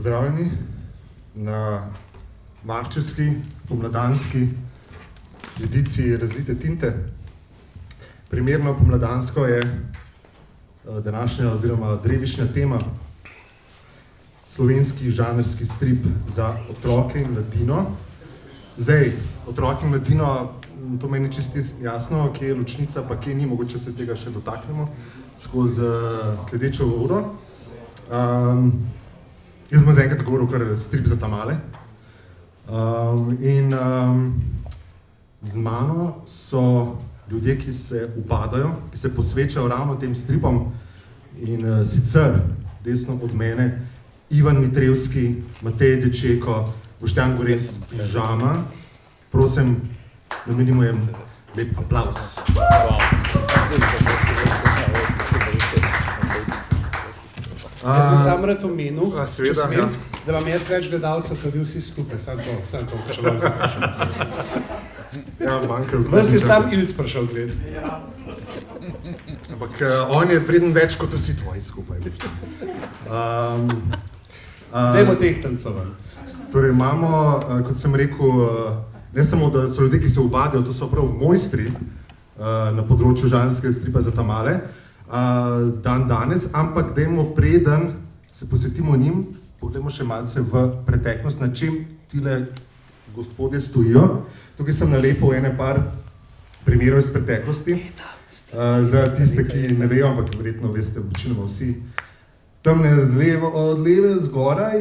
Pozdravljeni na marčevski, pomladanski ediciji Razlite tinte. Primerno pomladansko je današnja oziroma drevišnja tema slovenski žanrski strip za otroke in mladino. Zdaj, otroke in mladino, to meni čisto jasno, kje je ločnica, pa kje ni, mogoče se tega še dotaknemo skozi sledečo uro. Jaz bom zaenkrat govoril kar strip za tamale. Z mano so ljudje, ki se upadajo, ki se posvečajo ravno tem stripom. In sicer desno od mene Ivan Mitrevski, Matej Dečeko, Boštjan Gorenc, Pižama. Prosim, namenimo jim lep aplavz. Jaz bi sam rad omenil, seveda, da vam jaz več gledalcev, kot vi vsi skupaj, sam to vprašal zaprašal. Ja, manjkal. Vas je sam Ilc prišel gledati. Ampak on je vreden več kot vsi tvoji skupaj. Dajmo tehtancova. Torej imamo, kot sem rekel, ne samo, da so ljudje, ki se ubadajo, to so prav mojstri na področju žanrskega stripa za tamale, danes, ampak dajmo preden se posvetimo njim, pogledamo še malce v preteklost, na čem tile gospodje stojijo. Tukaj sem nalepil ene par primerov iz preteklosti, za tiste, ki ne vejo, ampak verjetno veste, večinoma vsi. Tamle od leve zgoraj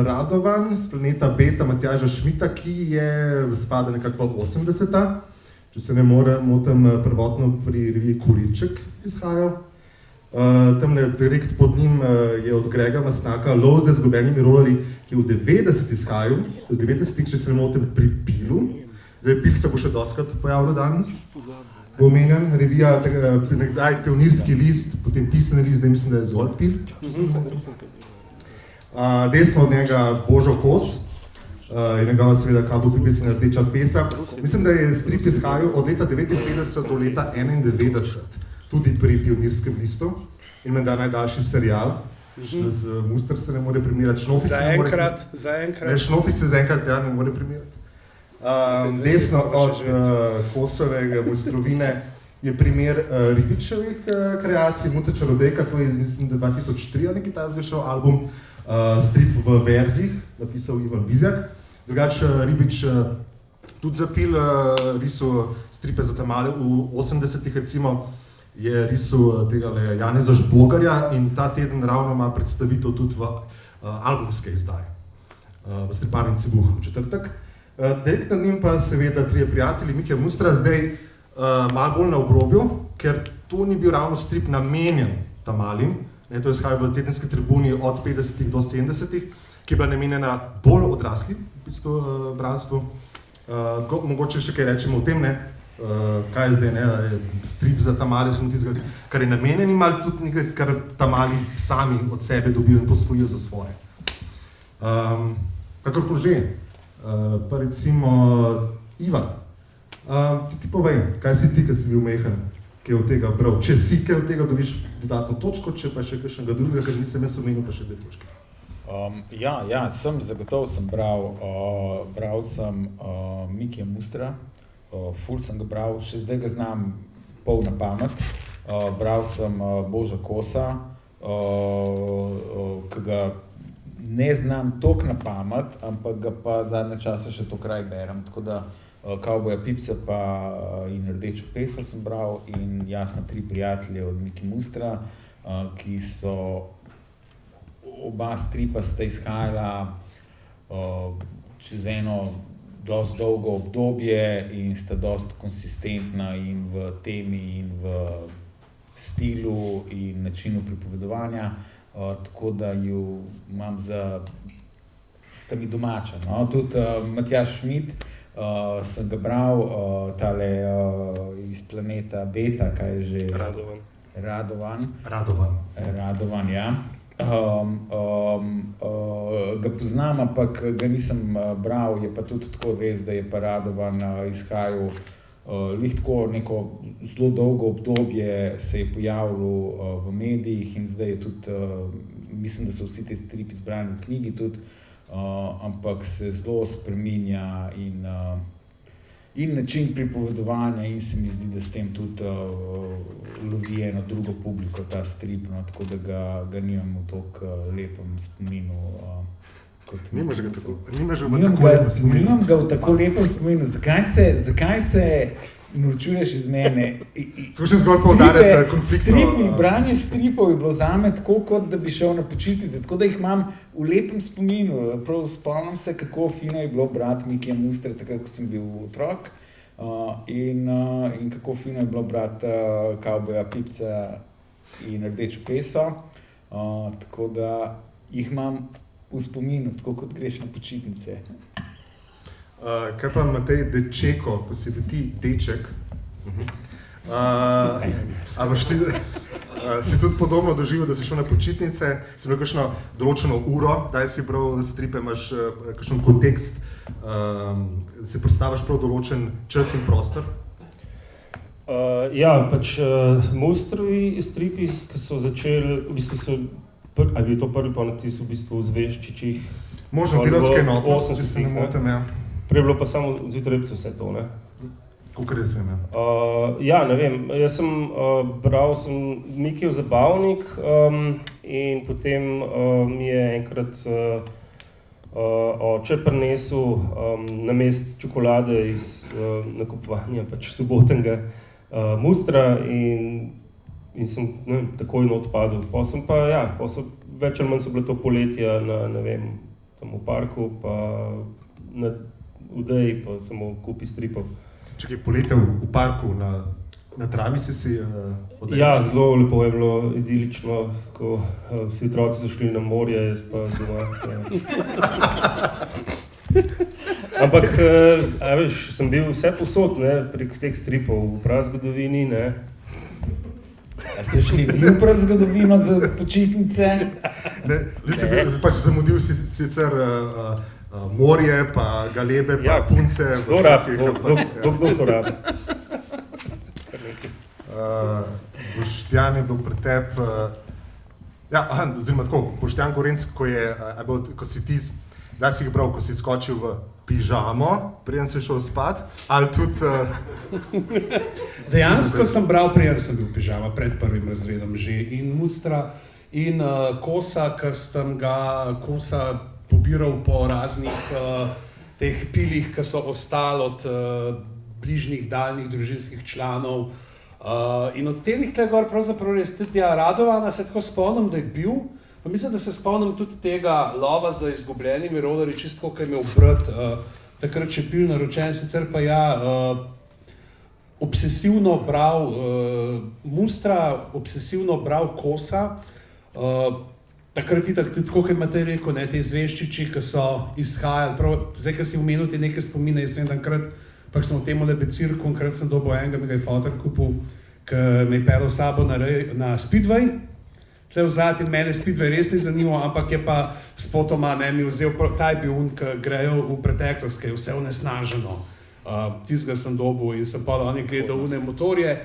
Radovan s planeta Beta Matjaža Šmita, ki je spada nekako v 80-ta. Če se ne motim, prvotno pri reviji Kurirček izhajal. Tamle direkt pod njim je od Grega Mastnaka Lov z izgubljenimi rolerji, ki je v 90 izhajal, v 90-ih, če se ne motim, pri Pilu. Zdaj, Pil se bo še doskrat pojavljal danes. Bo omenjen, revija, nekdaj Pionirski list, potem Pisani list, zdaj mislim, da je zgolj Pil. Desno od njega Božo Kos. In njegova seveda Kabo pripisana Rdeča pesa. Mislim, da je strip izhajal od leta 1959 do leta 1991, tudi pri Pionirskem listu. In menda najdaljši serial, z Muster se ne more primerjati. Šnofi se zaenkrat ne more primerjati. Desno od Kosovega mojstrovine je primer Ribičevih kreacij, Muca čarodejka, to je mislim, da 2003 neki ta zglašal album, strip v verzih, napisal Ivan Bizjak. Drugače, Ribič tudi zapil, risal stripe za tamale v 80-ih, recimo, je risal tegale Janeza Žbogarja in ta teden ravno ima predstavitev tudi v albumske izdaje, v striparnici Buh v četrtek. Direkt nad njim pa seveda trije prijatelji, Mike Mustra, zdaj malo bolj na obrobju, ker to ni bil ravno strip namenjen tamalim. To je izhajal v tedenski tribuni od 50-ih do 70-ih, ki je bila namenjena bolj odraslim bralstvu. Mogoče še kaj rečemo o tem, kaj je zdaj, strip za tamale, kar je namenjen, ali tudi nekaj, kar tamali sami od sebe dobijo in posvojijo za svoje. Kakorkoli že, pa recimo Ivan, ti povej, kaj si ti, ki si bil mehen? Kaj od tega bral. Če si kaj od tega dobiš dodatno točko, če pa še kakšnega drugega, ker nisem jaz omenil pa še 2 točke. Zagotovo sem bral. Bral sem Mikija Mustra, ful sem ga bral, še zdaj ga znam pol na pamet. Bral sem Boža Kosa, ki ga ne znam toliko na pamet, ampak ga pa zadnje čase še to kraj berem, tako da Kavboja Pipca pa in Rdečo peso sem bral in jasno 3 prijatelje od Miki Mustra, ki so oba stripa sta izhajala čez eno dosti dolgo obdobje in sta dosti konsistentna in v temi in v stilu in načinu pripovedovanja, tako da ju imam sta mi domača. Tudi Matjaž Šmit, sem ga bral, tale iz planeta Beta, kaj je že? Radovan, ja. Ga poznam, ampak ga nisem bral, je pa tudi tako res, da je pa Radovan izhajal Lih tako neko zelo dolgo obdobje se je pojavilo v medijih in zdaj je tudi mislim, da so vsi te stripi zbrani v knjigi tudi, ampak se zelo spreminja in način pripovedovanja in se mi zdi, da s tem tudi lovi eno drugo publiko ta strip, no, tako da ga nimam v toliko lepem spominu. Nimaš ga v tako lepem spominu? Nimam ga v tako lepem spominu. Zakaj se norčuješ iz mene? Skušam zgolj poudarjati konfliktno. Branje stripov je bilo zame tako, kot da bi šel na počitnice, tako da jih imam v lepem spominu. Prav spomnim se, kako fino je bilo brati Mikija Mustre, takrat, ko sem bil otrok, in kako fino je bilo brati Kavboja Pipca in Rdečo peso, tako da jih imam v spominu, tako kot greš na počitnice. Kaj pa Matej Dečeko, ko si bil ti deček, ali si tudi podobno doživel, da si šel na počitnice, si imel kakšno določeno uro, da si bral stripe, imaš kakšen kontekst, si predstavljaš prav določen čas in prostor? Ja, pač Mustrovi stripi, ki so začeli, v bistvu ali je to prvi ponatis v bistvu v Zvežčičih? Možno delavske enotnosti, če se ne motim, ja. Prej je bilo pa samo v Zvitorepcu vse to, ne? Kolikor res vem, ja. Ja, ne vem, jaz sem bral Mikijev zabavnik in potem mi je enkrat oče prinesel namesto čokolade iz nakupovanja pač sobotnega Mustra in sem takoj not padel. Potem pa, ja, več ali manj so bile to poletja ne vem, tam v parku, pa na Udeji, pa samo kupi stripov. Čakaj, poletje v parku, na travi si odejal? Ja, zelo lepo je bilo, idilično, ko vsi otroci so šli na morje, jaz pa doma. Ampak, veš, sem bil vse posod, ne, prek teh stripov, v prazgodovini, ne. A ste šli v prazgodovino za počitnice? Ne, pač zamudil si sicer morje, pa galebe, pa ja, punce. Kdo to rabi? Boštjan je bil pri tebi, oziroma tako, Boštjan Gorenc, ko si ti, da si jih bral, ko si skočil v pižamo, preden si šel spat, ali tudi... Dejansko sem bral, preden sem bil v pižama, pred prvim razredom že, in Mustra, in Kosa, ki sem ga pobiral po raznih teh pilih, ki so ostali od bližnjih, daljnih družinskih članov. In od teh gor pravzaprav res tudi Radovana se tako spomnim, da je bil. Pa mislim, da se spomnim tudi tega lova za izgubljenimi rodarji, čisto kot je imel brat, takrat še pil naročen, sicer pa ja, obsesivno bral Mustra, obsesivno bral Kosa. Takrat itak tudi, kot je Matej rekel, ne, te Zvežčiči, ki so izhajali, zdaj, ki si omenil te neke spomine, jaz vem, takrat, pa smo v tem lebecirku, enkrat sem dobil enega, mi ga je fotor kupil, ki me je pelil sabo na Speedway. Tle vzati in mene Speedway res ni zanimal, ampak je pa spotoma, ne, mi vzel, ta je bil un, ki grejo v preteklost, ki je vse onesnaženo. Tistega sem dobil in sem pa oni gledal une motorje.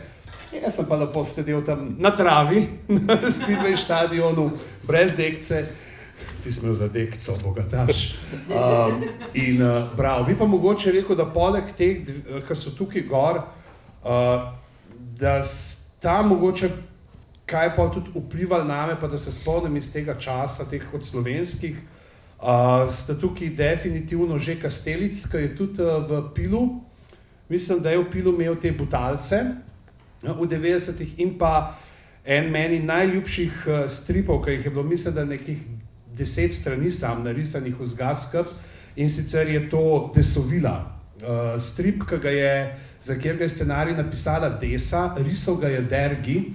Jaz sem pa lepo sedel tam na travi, na Speedway štadionu, brez dekce. Ti si imel za dekco, bogataš. In bral. Bi pa mogoče rekel, da poleg teh, ki so tukaj gor, da sta mogoče kaj pa tudi vplivali name, pa da se spomnim iz tega časa, teh od slovenskih, sta tukaj definitivno že Kastelic, ki je tudi v Pilu. Mislim, da je v Pilu imel te butalce v 90-ih in pa en meni najljubših stripov, ki jih je bilo, mislim, da nekih 10 strani sam narisanih v zgaskap, in sicer je to Desovila. Strip, za katerega je scenarij napisala Desa, risal ga je Dergi,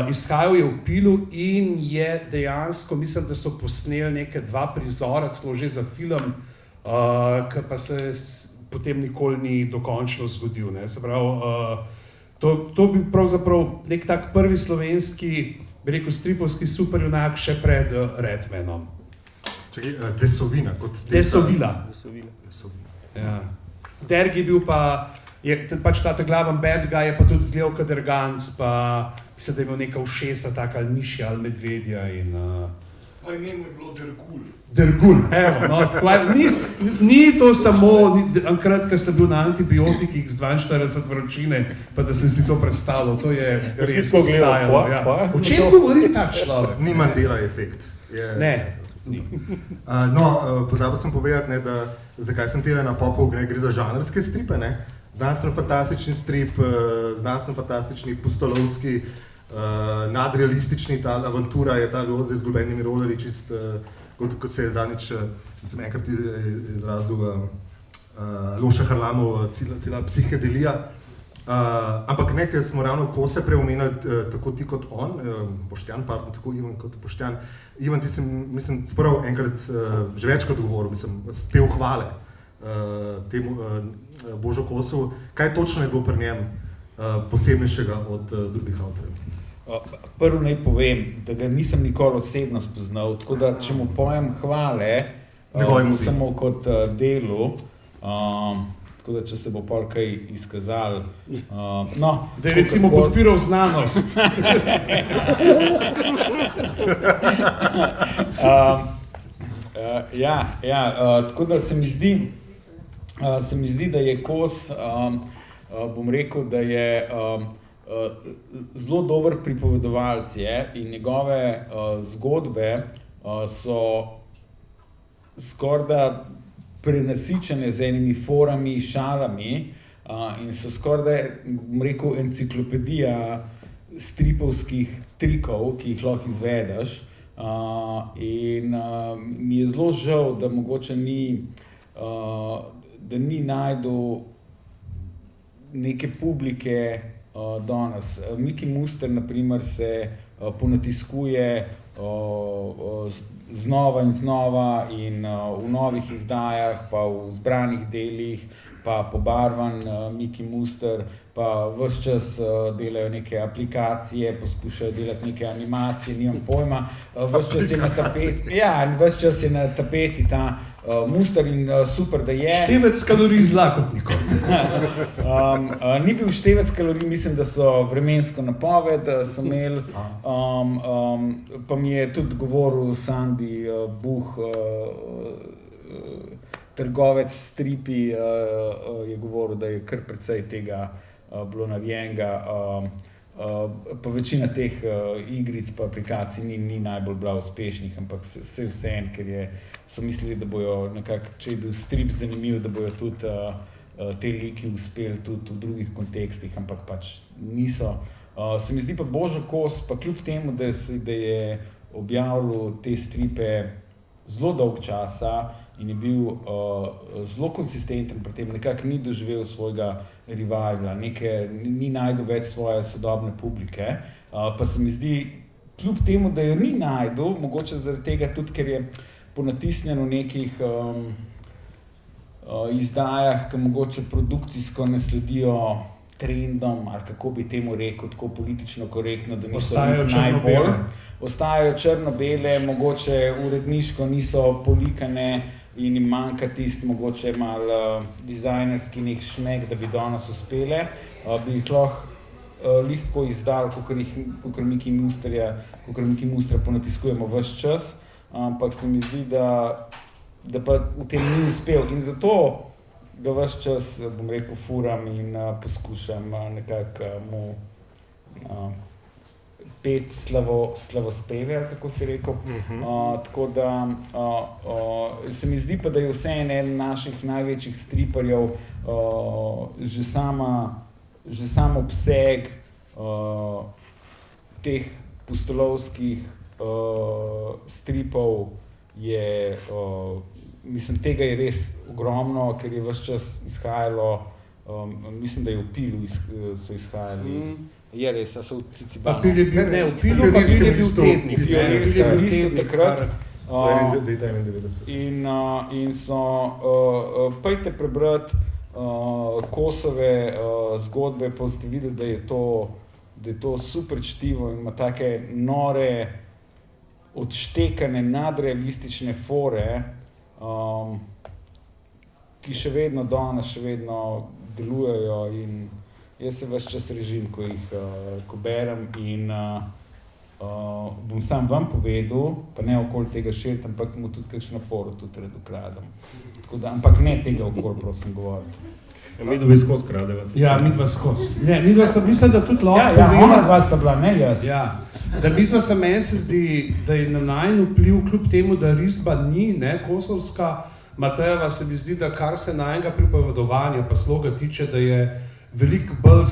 izhajal je v Pilu in je dejansko, mislim, da so posneli neke 2 prizora, celo že za film, ki pa se potem nikoli ni dokončno zgodil, ne. Se pravi, to bi pravzaprav nek tak prvi slovenski, bi rekel, stripovski superjunak še pred Redmanom. Čakaj, Desovina kot Desovila. Ja. Dergi je bil pa, je pač ta glaven bad guy, je pa tudi zlel Kaderganc, pa mislim, da je imel neka ušesa, taka ali mišja ali medvedja in Pa ime mu je bilo Dergul. Dergul, evo, no, tako, ni to samo, enkrat, ko sem bil na antibiotikih z 42 vročine, pa da sem si to predstavljal, to je res obstajalo. Ja. O čem govori ta človek? Ni Mandela efekt. Ne. Pozabil sem povedati, zakaj sem tele na popu, gre za žanrske stripe, ne? Znanstveno-fantastični strip, znanstveno-fantastični pustolovski, nadrealistični, ta avantura je ta z izgubljenimi rolerji, čist, kot se je zadnjič, sem enkrat izrazil Loša Harlamov, cela psihedelija. Ampak nekaj smo ravno kose preomenili, tako ti kot on, Boštjan, tako Ivan kot Boštjan. Ivan, ti sem, mislim, sprav enkrat, že večkrat govoril, spev hvale temu Božu Kosu. Kaj točno je bilo pri njem posebnejšega od drugih avtorjev? Prvo naj povem, da ga nisem nikoli osebno spoznal, tako da če mu pojem hvale, samo kot delu, tako da če se bo pol kaj izkazal. Da je recimo podpiral znanost. Tako da se mi zdi, da je Kos, bom rekel, da je zelo dober pripovedovalec je in njegove zgodbe so skorda prenasičene z enimi forami, šalami in so skorda, bom rekel, enciklopedija stripovskih trikov, ki jih lahko izvedeš. In mi je zelo žal, da mogoče ni najdu neke publike danes. Miki Muster, na primer, se ponatiskuje znova in znova in v novih izdajah, pa v zbranih delih, pa pobarvan Miki Muster, pa ves čas delajo neke aplikacije, poskušajo delati neke animacije, nimam pojma. Ves čas je na tapeti ta Muster in super, da je. Števec kalorij z lakotnikom. Ni bil števec kalorij, mislim, da so vremensko napoved so imeli, pa mi je tudi govoril Sandy Buh, trgovec stripi, je govoril, da je kar precej tega bilo narejenega, pa večina teh igric pa aplikacij ni najbolj bila uspešnih, ampak se vseeno, ker so mislili, da bojo nekako, če je bil strip zanimiv, da bojo tudi te liki uspeli tudi v drugih kontekstih, ampak pač niso. Se mi zdi pa Božo Kos, pa kljub temu, da je objavljal te stripe zelo dolg časa in je bil zelo konsistenten pri tem, nekako ni doživel svojega revivala, ni najdel več svoje sodobne publike, pa se mi zdi, kljub temu, da jo ni najdel, mogoče zaradi tega tudi, ker je ponatisnjen v nekih izdajah, ki mogoče produkcijsko ne sledijo trendom, ali kako bi temu rekel, tako politično korektno, da niso najbolj. Ostajajo črno-bele, mogoče uredniško niso polikane in jim manjka tisti mogoče malo dizajnerski nek šmek, da bi danes uspele. Bi jih lahko tako izdali, kakor Miki Mustra ponatiskujemo ves čas, ampak se mi zdi, da pa v tem ni uspel in zato ga ves čas, bom rekel, furam in poskušam nekako mu pet slavospeve, ali kako si rekel. Tako da se mi zdi pa, da je vseeno eden naših največjih striparjev, že sam obseg teh pustolovskih stripov je, mislim, tega je res ogromno, ker je ves čas izhajalo, mislim, da je v Pilu so izhajali. Je res, a so v Cicibanu. V Pilu je bil tednik. Pionirski list takrat. Leta 91. In so, pojte prebrati Kosove zgodbe, pa ste videli, da je to super čtivo in ima take nore, odštekane, nadrealistične fore, ki še vedno danes, še vedno delujejo in jaz se ves čas režim, ko berem in bom sam vam povedal, pa ne okoli tega širiti, ampak mu tudi kakšno foro tudi rad ukradem. Ampak ne tega okoli, prosim, govoriti. Mi dva skozi kradeva. Ja, mi dva skozi. Ne, mi dva sem mislim, da tudi lahko povem. Ja, ona dva sta bila, ne jaz. Ja, da mi dva se meni se zdi, da je na najin vpliv, kljub temu, da risba ni, ne, kosovska, Matejeva se mi zdi, da kar se najnega pripovedovanja pa sloga tiče, da je veliko bolj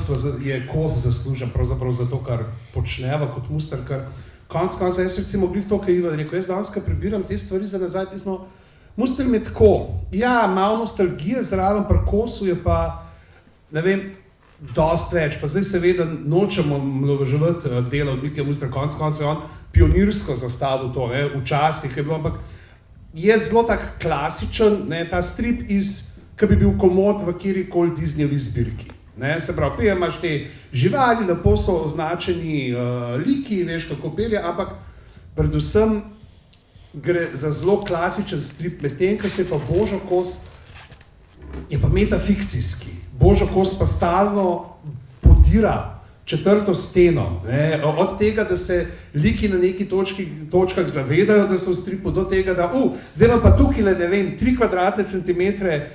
je Kos zaslužen pravzaprav za to, kar počneva kot Muster, ker konc, jaz recimo glih to, kaj Ivan rekel, jaz danes, ko prebiram te stvari za nazaj, pismo, Muster mi je tako, ja, malo nostalgije zraven, pri Kosu je pa, ne vem, dost več, pa zdaj seveda nočemo mlovaževati dela od Mike Muster, konc je on pionirsko zastavil to, ne, včasih je bilo, ampak je zelo tak klasičen, ne, ta strip ki bi bil komod v kjerikoli Disneyevi zbirki. Ne, se pravi, pije imaš te živali, lepo so označeni liki, veš kako pelje, ampak predvsem gre za zelo klasičen strip, medtem, ko se pa Božo Kos je pa metafikcijski. Božo Kos pa stalno podira četrto steno. Ne? Od tega, da se liki na neki točkah zavedajo, da so v stripu, do tega, da zdaj pa tukaj, ne vem, 3 kvadratne centimetre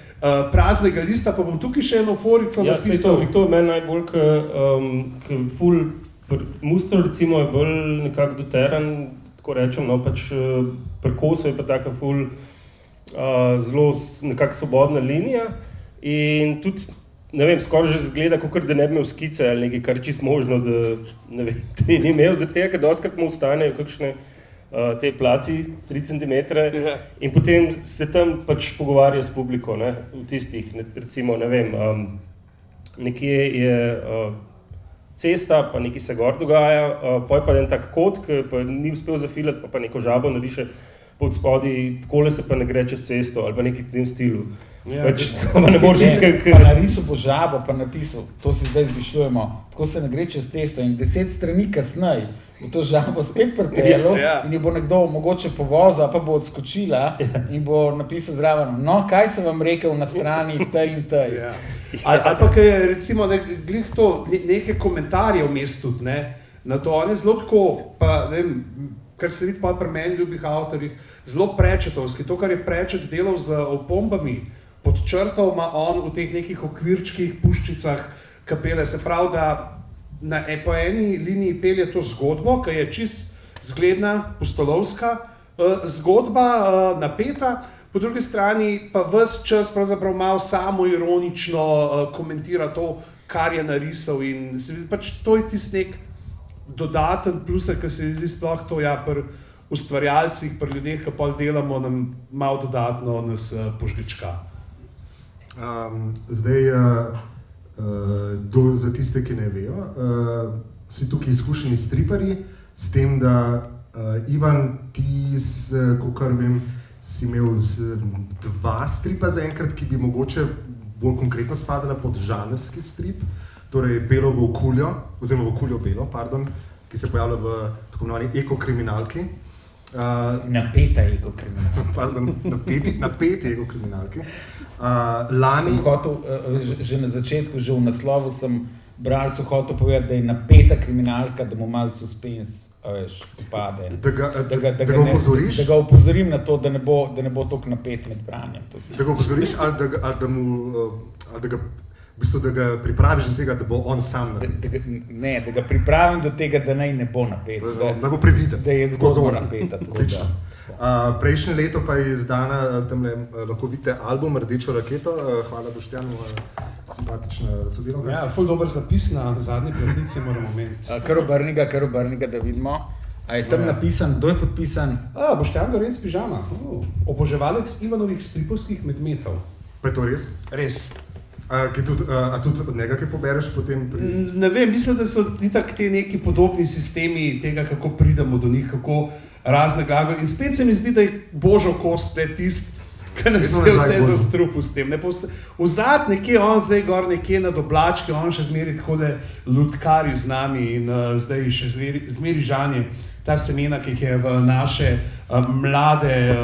praznega lista, pa bom tukaj še eno forico napisal. Ja, to je meni najbolj, ker ful, Muster recimo je bolj nekako doteran, tako rečem, no, pač pri Kosu je pa taka ful zelo nekako svobodna linija in tudi ne vem, skoraj že zgleda, kakor da ne bi imel skice ali nekaj, kar je čisto možno, da ne vem, da ni imel, zaradi tega, ker dostakrat mu ostanejo kakšne te placi 3 cm in potem se tam pač pogovarja s publiko, ne, v tistih, recimo, ne vem, nekje je cesta, pa nekaj se gor dogaja, poj pa en tak kot, ki pa ni uspel zafilati, pa neko žabo nariše pod spodaj, takole se pa ne gre čez cesto ali pa nekaj v tem stilu. Ja, pa narisal bo žabo, pa napisal, to si zdaj izmišljujemo, tako se ne gre čez cesto in 10 strani kasneje bo to žabo spet pripeljalo in jo bo nekdo mogoče povozil, pa bo odskočila in bo napisal zraven, no, kaj sem vam rekel na strani tej in tej. Ali pa, kaj je recimo glih to, neke komentarje vmes tudi, ne, na to, on je zelo tako, pa ne vem, kar se vidi pa pri meni ljubih avtorjih, zelo prečetovski, to, kar je Prečet delal z opombami, pod črto ima on v teh nekih okvirčkih, puščicah kapele, se pravi, da po eni liniji pelje to zgodbo, ki je čist zgledna, pustolovska zgodba, napeta, po drugi strani pa ves čas pravzaprav malo samoironično komentira to, kar je narisal in pač to je tisti nek dodaten plus, ki se zdi sploh to, ja, pri ustvarjalcih, pri ljudeh, ki pol delamo, nam malo dodatno nas požgečka. Zdaj, za tiste, ki ne vejo, si tukaj izkušeni striparji, s tem, da Ivan, ti, kakor vem, si imel 2 stripa zaenkrat, ki bi mogoče bolj konkretno spadala pod žanrski strip, torej Belo volkuljo, oziroma Volkuljo Belo, pardon, ki se pojavlja v tako imenovani ekokriminalki. Napeta ekokriminalka. Pardon, napeti ekokriminalki. Lani... Sem hotel, že na začetku, že v naslovu sem bralcu hotel povedati, da je napeta kriminalka, da mu malo suspens, veš, upade. Da ga opozoriš? Da ga opozorim na to, da ne bo toliko napet med branjem. Da ga opozoriš ali da ga v bistvu, da ga pripraviš do tega, da bo on sam napet. Ne, da ga pripravim do tega, da naj ne bo napet. Da bo previden. Da je zgodba napeta. Odlično. Prejšnje leto pa je izdana, tamle lahko vidite album Rdečo raketo. Hvala Boštjanu, simpatična sodelavka. Ja, ful dober zapis na zadnji platnici moramo imeti. Kar obrnega, da vidimo. A je tam napisan, kdo je podpisan? Boštjan Gorenc Pižama, oboževalec Ivanovih stripovskih medmetov. Pa je to res? Res. A tudi od njega kaj pobereš potem? Ne vem, mislim, da so itak te neki podobni sistemi tega, kako pridemo do njih, kako razne glagole. In spet se mi zdi, da je Božo Kos tist, ki nas je vse zastrupil s tem. Vzad nekje, on zdaj gor nekje na Doblački, on še zmeri takole lutkari z nami in zdaj še zmeri žanje ta semena, ki jih je v naše mlade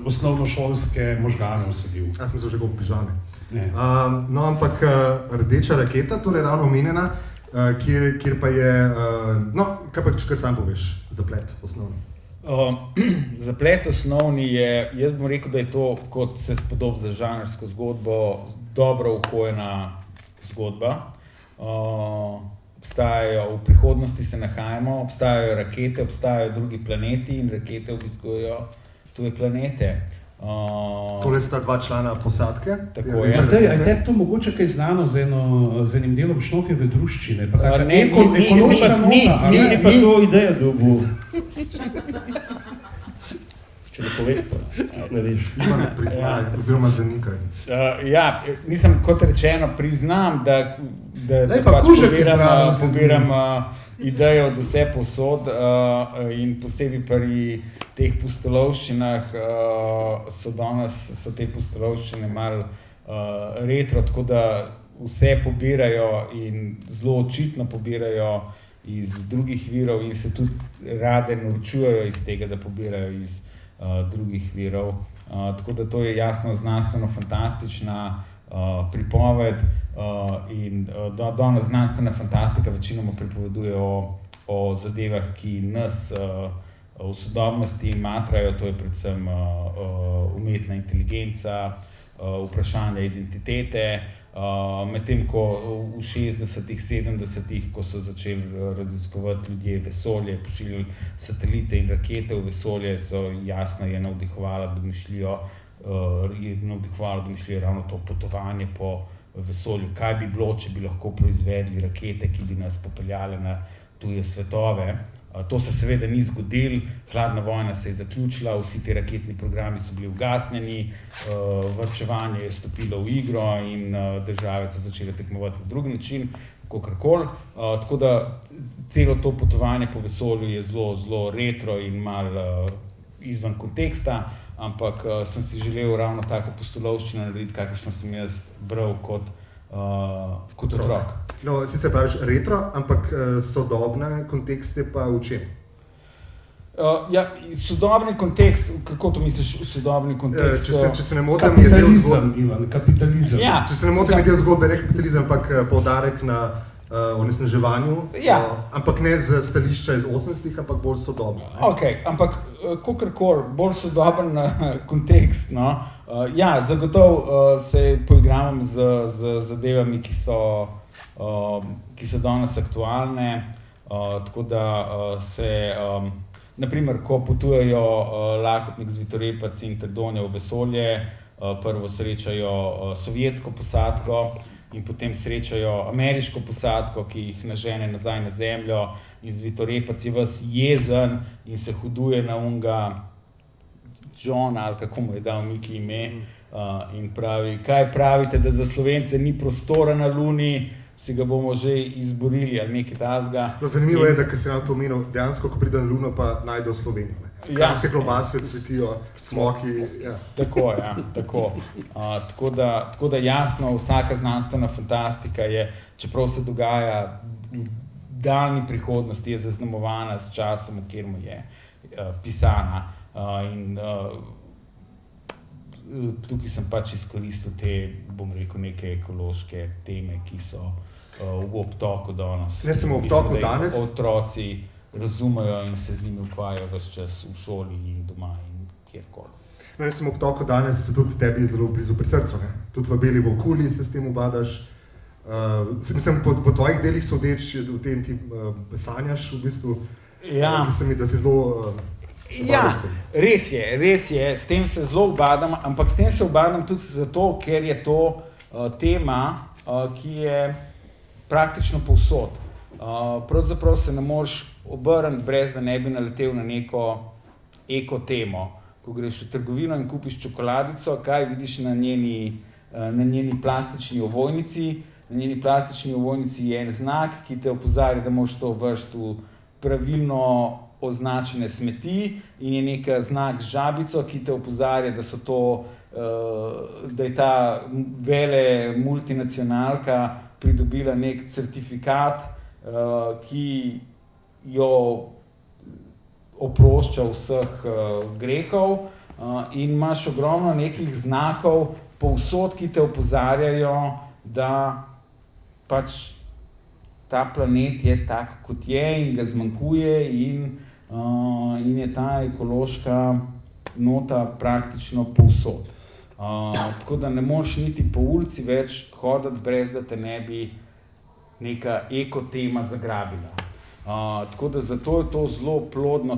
osnovnošolske možgane vsadil. Jaz sem se že v pižame. No, ampak Rdeča raketa, torej ravno omenjena, kjer pa je, kaj pa če kar sam poveš, zaplet osnovni? Zaplet osnovni je, jaz bom rekel, da je to, kot se spodob za žanrsko zgodbo, dobro uhojena zgodba. Obstajajo, v prihodnosti se nahajamo, obstajajo rakete, obstajajo drugi planeti in rakete obiskujejo tuje planete. Tole sta dva člana posadke. Tako je. Je te to mogoče kaj znano z enim delom Šnofjeve druščine? Nisi pa to idejo dobil. Če ne poveš, pa ne veš. Ivan priznaj, oziroma zanikaj. Mislim, kot rečeno, priznam, da pač pobiram idejo od vse povsod in posebej pri teh pustolovščinah so te pustolovščine malo retro, tako da vse pobirajo in zelo očitno pobirajo iz drugih virov in se tudi rade norčujejo iz tega, da pobirajo iz drugih virov. Tako da to je jasno znanstveno-fantastična pripoved in danes znanstvena fantastika večinoma pripoveduje o zadevah, ki nas v sodobnosti matrajo, to je predvsem umetna inteligenca, vprašanje identitete, medtem ko v 60-ih, 70-ih, ko so začeli raziskovati ljudje vesolje, pošiljali satelite in rakete v vesolje, so jasno je navdihovala domišljijo ravno to potovanje po vesolju. Kaj bi bilo, če bi lahko proizvedli rakete, ki bi nas popeljale na tuje svetove. To se seveda ni zgodilo, hladna vojna se je zaključila, vsi ti raketni programi so bili ugasnjeni, varčevanje je stopilo v igro in države so začele tekmovati na drug način, kakorkoli. Tako da celo to potovanje po vesolju je zelo retro in malo izven konteksta, ampak sem si želel ravno tako pustolovščino narediti, kakršno sem jaz bral kot otrok. No, sicer praviš retro, ampak sodobne kontekste pa v čem? Sodobni kontekst, kako to misliš, sodobni kontekst? Če se ne motim, je del zgodbe. Ivan, kapitalizem. Ja. Če se ne motim, je del zgodbe, ne kapitalizem, ampak poudarek na onesnaževanju, ampak ne z stališča iz 80-ih, ampak bolj sodobno. Ampak kakorkoli, bolj sodoben kontekst, no. Zagotovo se poigravam z zadevami, ki so danes aktualne, tako da se, naprimer, ko potujejo Lakotnik, Zvitorepac in Trdonja v vesolje, prvo srečajo sovjetsko posadko in potem srečajo ameriško posadko, ki jih nažene nazaj na zemljo in Zvitorepac je ves jezen in se huduje na unga John, ali kako mu je dal Miki ime, in pravi, kaj pravite, da za Slovence ni prostora na Luni, si ga bomo že izborili ali nekaj takega. Zanimivo je, da ko si nam to omenil, dejansko, ko pride na Luno, pa najdejo Slovenijo. Kranjske klobase cvetijo, smoki. Tako. Tako da jasno, vsaka znanstvena fantastika je, čeprav se dogaja v daljni prihodnosti, je zaznamovana s časom, v katerem je pisana. Tukaj sem pač izkoristil te, bom rekel, neke ekološke teme, ki so v obtoku danes. Ne samo v obtoku danes. Otroci razumejo in se z njimi ukvarjajo ves čas v šoli in doma in kjerkoli. Ne samo v obtoku danes, se tudi tebi zelo blizu pri srcu, ne? Tudi v Beli volkulji se s tem ubadaš. Mislim, po tvojih delih sodeč, v tem ti sanjaš v bistvu. Zdi se mi, da si zelo... res je, s tem se zelo ubadam, ampak s tem se ubadam tudi zato, ker je to tema, ki je praktično povsod. Pravzaprav se ne moreš obrniti, brez da ne bi naletel na neko eko temo. Ko greš v trgovino in kupiš čokoladico, kaj vidiš na njeni plastični ovojnici? Na njeni plastični ovojnici je en znak, ki te opozarja, da moraš to vršiti v pravilno označene smeti in je nek znak z žabico, ki te opozarja, da je ta vele multinacionalka pridobila nek certifikat, ki jo oprošča vseh grehov in imaš ogromno nekih znakov povsod, ki te opozarjajo, da pač ta planet je tak, kot je in ga zmanjkuje in je ta ekološka nota praktično povsod. Tako da ne moreš niti po ulici več hoditi, brez da te ne bi neka ekotema zagrabila. Tako da zato je to zelo plodno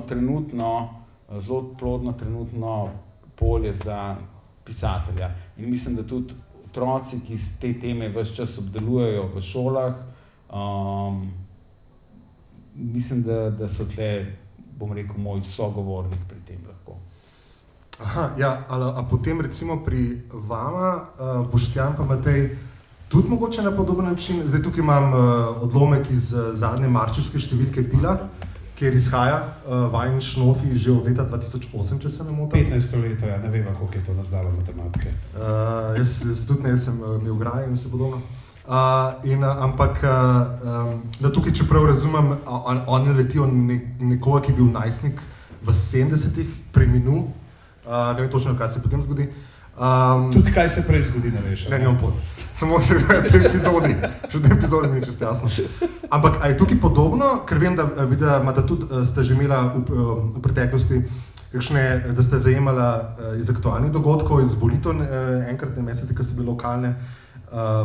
trenutno polje za pisatelja. In mislim, da tudi otroci, ki te teme ves čas obdelujejo v šolah, mislim, da so tle, bom rekel, moj sogovornik pri tem lahko. Aha, ja, a potem recimo pri vama, Boštjan pa Matej, tudi mogoče na podoben način, zdaj tukaj imam odlomek iz zadnje marčevske številke Pila, kjer izhaja vajin šnofi že od leta 2008, če se ne motim. 15 leto, ja, ne vem, koliko je to nazdalo matematike. Jaz tudi ne, sem imel graje in se podobno. Ampak, da tukaj, čeprav razumem, oni letijo nekoga, ki je bil najstnik v 70-ih, preminul, ne vem točno, kaj se potem zgodi. Tudi kaj se prej zgodi, ne veš. Ne, nimam pojma. Samo v tej epizodi mi je čisto jasno. Ampak, a je tukaj podobno, ker vem, da imate tudi, ste že imela v preteklosti kakšne, da ste zajemala iz aktualnih dogodkov, iz volitev enkrat na mesec, ki so bile lokalne,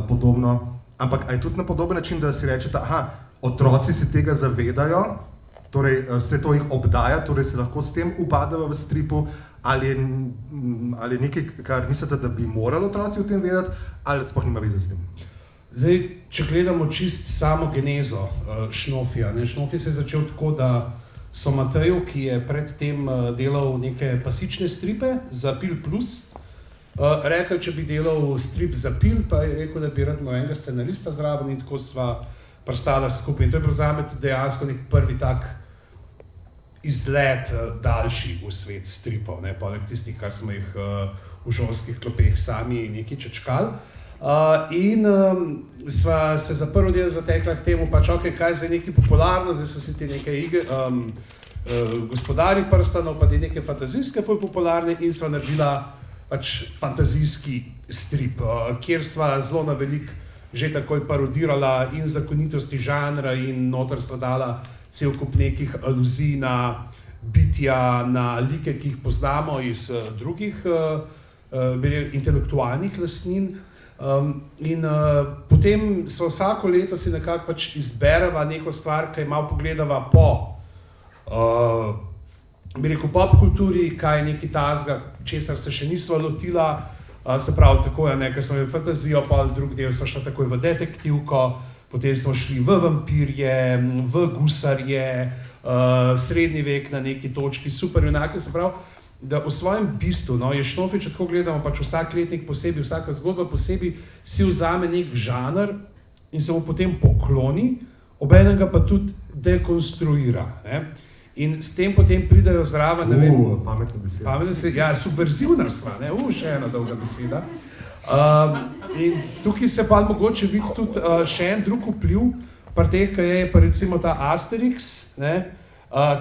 podobno. Ampak, a je tudi na podoben način, da si rečete, aha, otroci se tega zavedajo, torej se to jih obdaja, torej se lahko s tem ubadajo v stripu, ali je nekaj, kar mislite, da bi morali otroci o tem vedeti, ali sploh nima veze s tem? Zdaj, če gledamo čist samo genezo Šnofija, Šnofi se je začel tako, da so Mateju, ki je predtem delal neke pasične stripe za Pil Plus, rekel, če bi delal strip za Pil, pa je rekel, da bi rad imel enega scenarista zraven in tako sva prstala skupaj. In to je bil zame tudi dejansko nek prvi tak izlet daljši v svet stripov, poleg tistih, kar smo jih v šolskih klopeh sami nekaj čečkali. In sva se za prvi del zatekla k temu, pač ok, kaj zdaj nekaj popularno, zdaj so si ti nekaj Gospodari prstanov, pa te neke fantazijske ful popularne in sva naredila pač fantazijski strip, kjer sva zelo na veliko že takoj parodirala in zakonitosti žanra in noter sva dala cel kup nekih aluzij na bitja, na like, ki jih poznamo iz drugih intelektualnih lastnin. Potem smo vsako leto si nekako pač izbereva neko stvar, ki malo pogledava po pop kulturi, kaj je nekaj tazga, česar se še nisva lotila, se pravi tako, ker smo imeli fantazijo, pa drug del smo šli takoj v detektivko, potem smo šli v vampirje, v gusarje, srednji vek na neki točki, super junake, se pravi, da v svojem bistvu, je Šnofi, če tako gledamo, pač vsak letnik posebej, vsaka zgodba posebej si vzame nek žanr in se mu potem pokloni, obenem ga pa tudi dekonstruira. In s tem potem pridejo zraven, ne vem... Pametna beseda. Pametna beseda, ja, subverzivna sva, še ena dolga beseda. In tukaj se pa mogoče vidi tudi še en drug vpliv, pri teh, ki je pa recimo ta Asterix,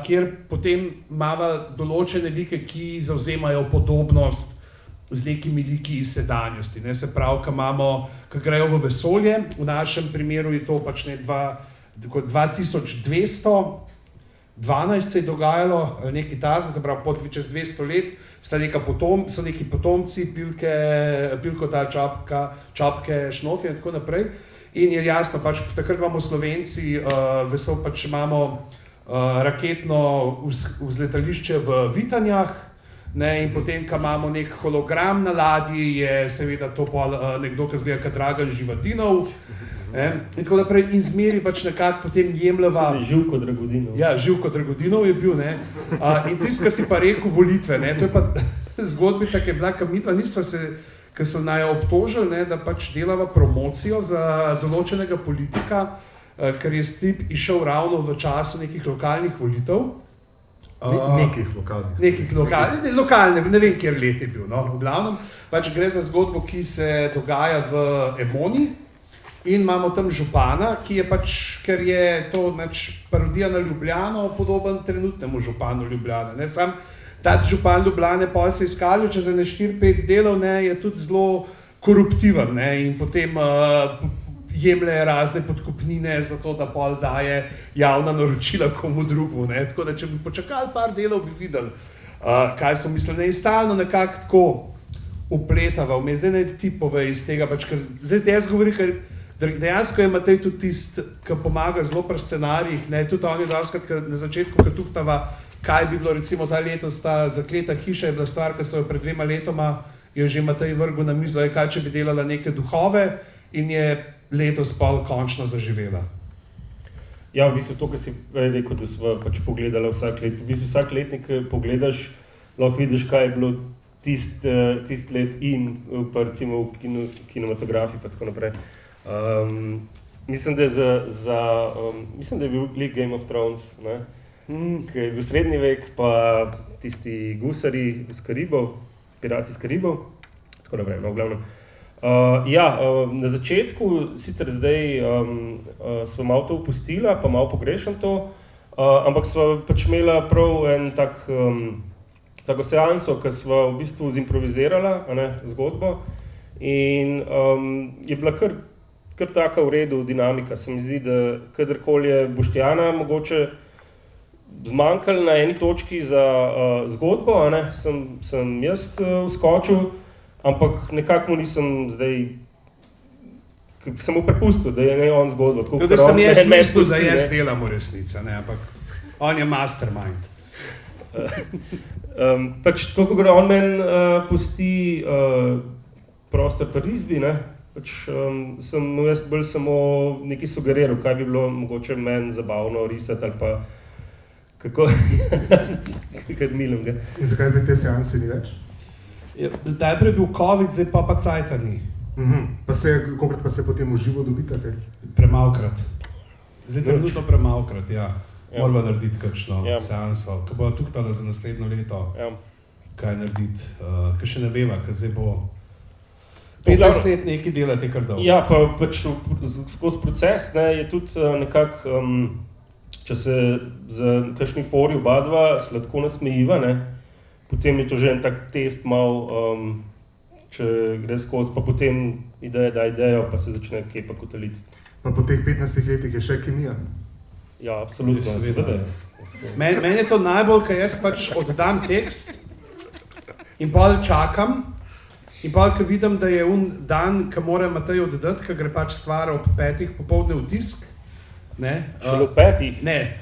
kjer potem imava določene like, ki zavzemajo podobnost z nekimi liki iz sedanjosti. Se pravi, ki grejo v vesolje, v našem primeru je to pač 2212 se je dogajalo nekaj tazga, se pravi, pot čez 200 let, so neki potomci, Pilkota, Čapke, Šnofi in tako naprej. In je jasno, pač takrat imamo Slovenci, vesel pač imamo raketno vzletališče v Vitanjah, in potem, ko imamo nek hologram na ladji, je seveda to nekdo, ki zgleda kot Dragan Živadinov. In tako naprej, in zmeri pač nekako potem jemljava... Živko Dragodinov. Ja, Živko Dragodinov je bil, in tisto, ki si pa rekel volitve, to je pa zgodbica, ki je bila, ki so naj obtožili, da pač delava promocijo za določenega politika, ker je strip išel ravno v času nekih lokalnih volitev. Nekih lokalnih. Lokalne, ne vem, kjer let je bil, v glavnem. Pač gre za zgodbo, ki se dogaja v Emoni. In imamo tam župana, ki je pač, ker je to parodija na Ljubljano, podoben trenutnemu županu Ljubljane. Sam ta župan Ljubljane pa se izkaže, če za 4-5 delov je tudi zelo koruptiven. In potem jemlje razne podkupnine za to, da pol daje javna naročila komu drugu. Tako da, če bi počakali par delov, bi videli, kaj smo mislili. In stalno nekako tako upletava. Zdaj ne ti povej iz tega, pač, ker zdaj jaz govorim, ker dejansko je Matej tudi tisti, ki pomaga zelo pri scenarijih, tudi on je doskrat na začetku, ko tuhtava, kaj bi bilo recimo ta letos, ta Zakleta hiša je bila stvar, ki so jo pred 2 letoma, je že Matej vrgel na mizo, kaj če bi delala neke duhove in je letos pol končno zaživela. Ja, v bistvu to, kar si rekel, da smo pač pogledali vsak let. V bistvu vsak letnik pogledaš, lahko vidiš, kaj je bilo tist let in pa recimo v kinematografiji pa tako naprej. Mislim, da je bil Game of Thrones, ki je bil srednji vek, pa tisti gusari iz Karibov, pirati iz Karibov, tako naprej, no, v glavnem. Na začetku, sicer zdaj smo malo to upustila, pa malo pogrešam to, ampak smo pač imela prav en tako seanso, ki smo v bistvu zimprovizirala zgodbo in je bila kar taka v redu dinamika. Se mi zdi, da kadarkoli je Boštjana mogoče zmanjkalo na eni točki za zgodbo, sem jaz vskočil, ampak nekako mu nisem zdaj, sem mu prepustil, da je ne on zgodbo. Tudi sem jaz mislil, da jaz delam v resnici, ampak on je mastermind. Pač tako, ko on meni pusti prostor pri risbi, pač sem mu jaz bolj samo nekaj sugeriral, kaj bi bilo mogoče meni zabavno risati ali pa kako odmilim ga. In zakaj zdaj te seanse ni več? Najprej je bil COVID, zdaj pa cajta ni. Kolikrat pa se potem v živo dobite? Premalkrat. Zdaj trenutno premalkrat, ja. Moramo narediti kakšno seanso, ki bo tuhtala za naslednjo leto. Kaj narediti, ki še ne veva, ker zdaj bo 15 let nekaj delati kar dolgo. Ja, pa pač skozi proces je tudi nekako, če se z kakšni fori oba dva sladko nasmejiva, potem je to že en tak test malo, če gre skozi, pa potem ideja da idejo, pa se začne kje pa kotaliti. Pa po teh 15 letih je še kemija? Ja, absolutno, seveda. Meni je to najbolj, ker jaz pač oddam tekst in pol čakam in pol, ko vidim, da je dan, ko mora Matej oddati, ko gre pač stvar ob 5 popoldne v tisk. Šele ob 5? Ne,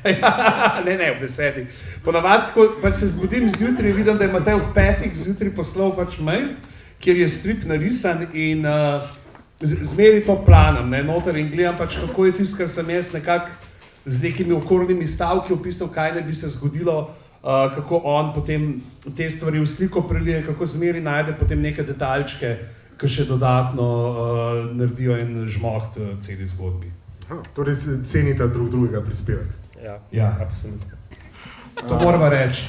ob 10. Ponavadi, ko pač se zbudim zjutraj, vidim, da je Matej ob 5 zjutraj poslal pač mail, kjer je strip narisan in zmeri to planem, noter in gledam pač, kako je tisto, kar sem jaz nekako z nekimi okornimi stavki opisal, kaj ne bi se zgodilo, kako on potem te stvari v sliko prelije, kako zmeri najde potem neke detaljčke, ki še dodatno naredijo en žmoht celi zgodbi. Torej cenita drugega prispevek. Ja, absolutno. To moramo reči.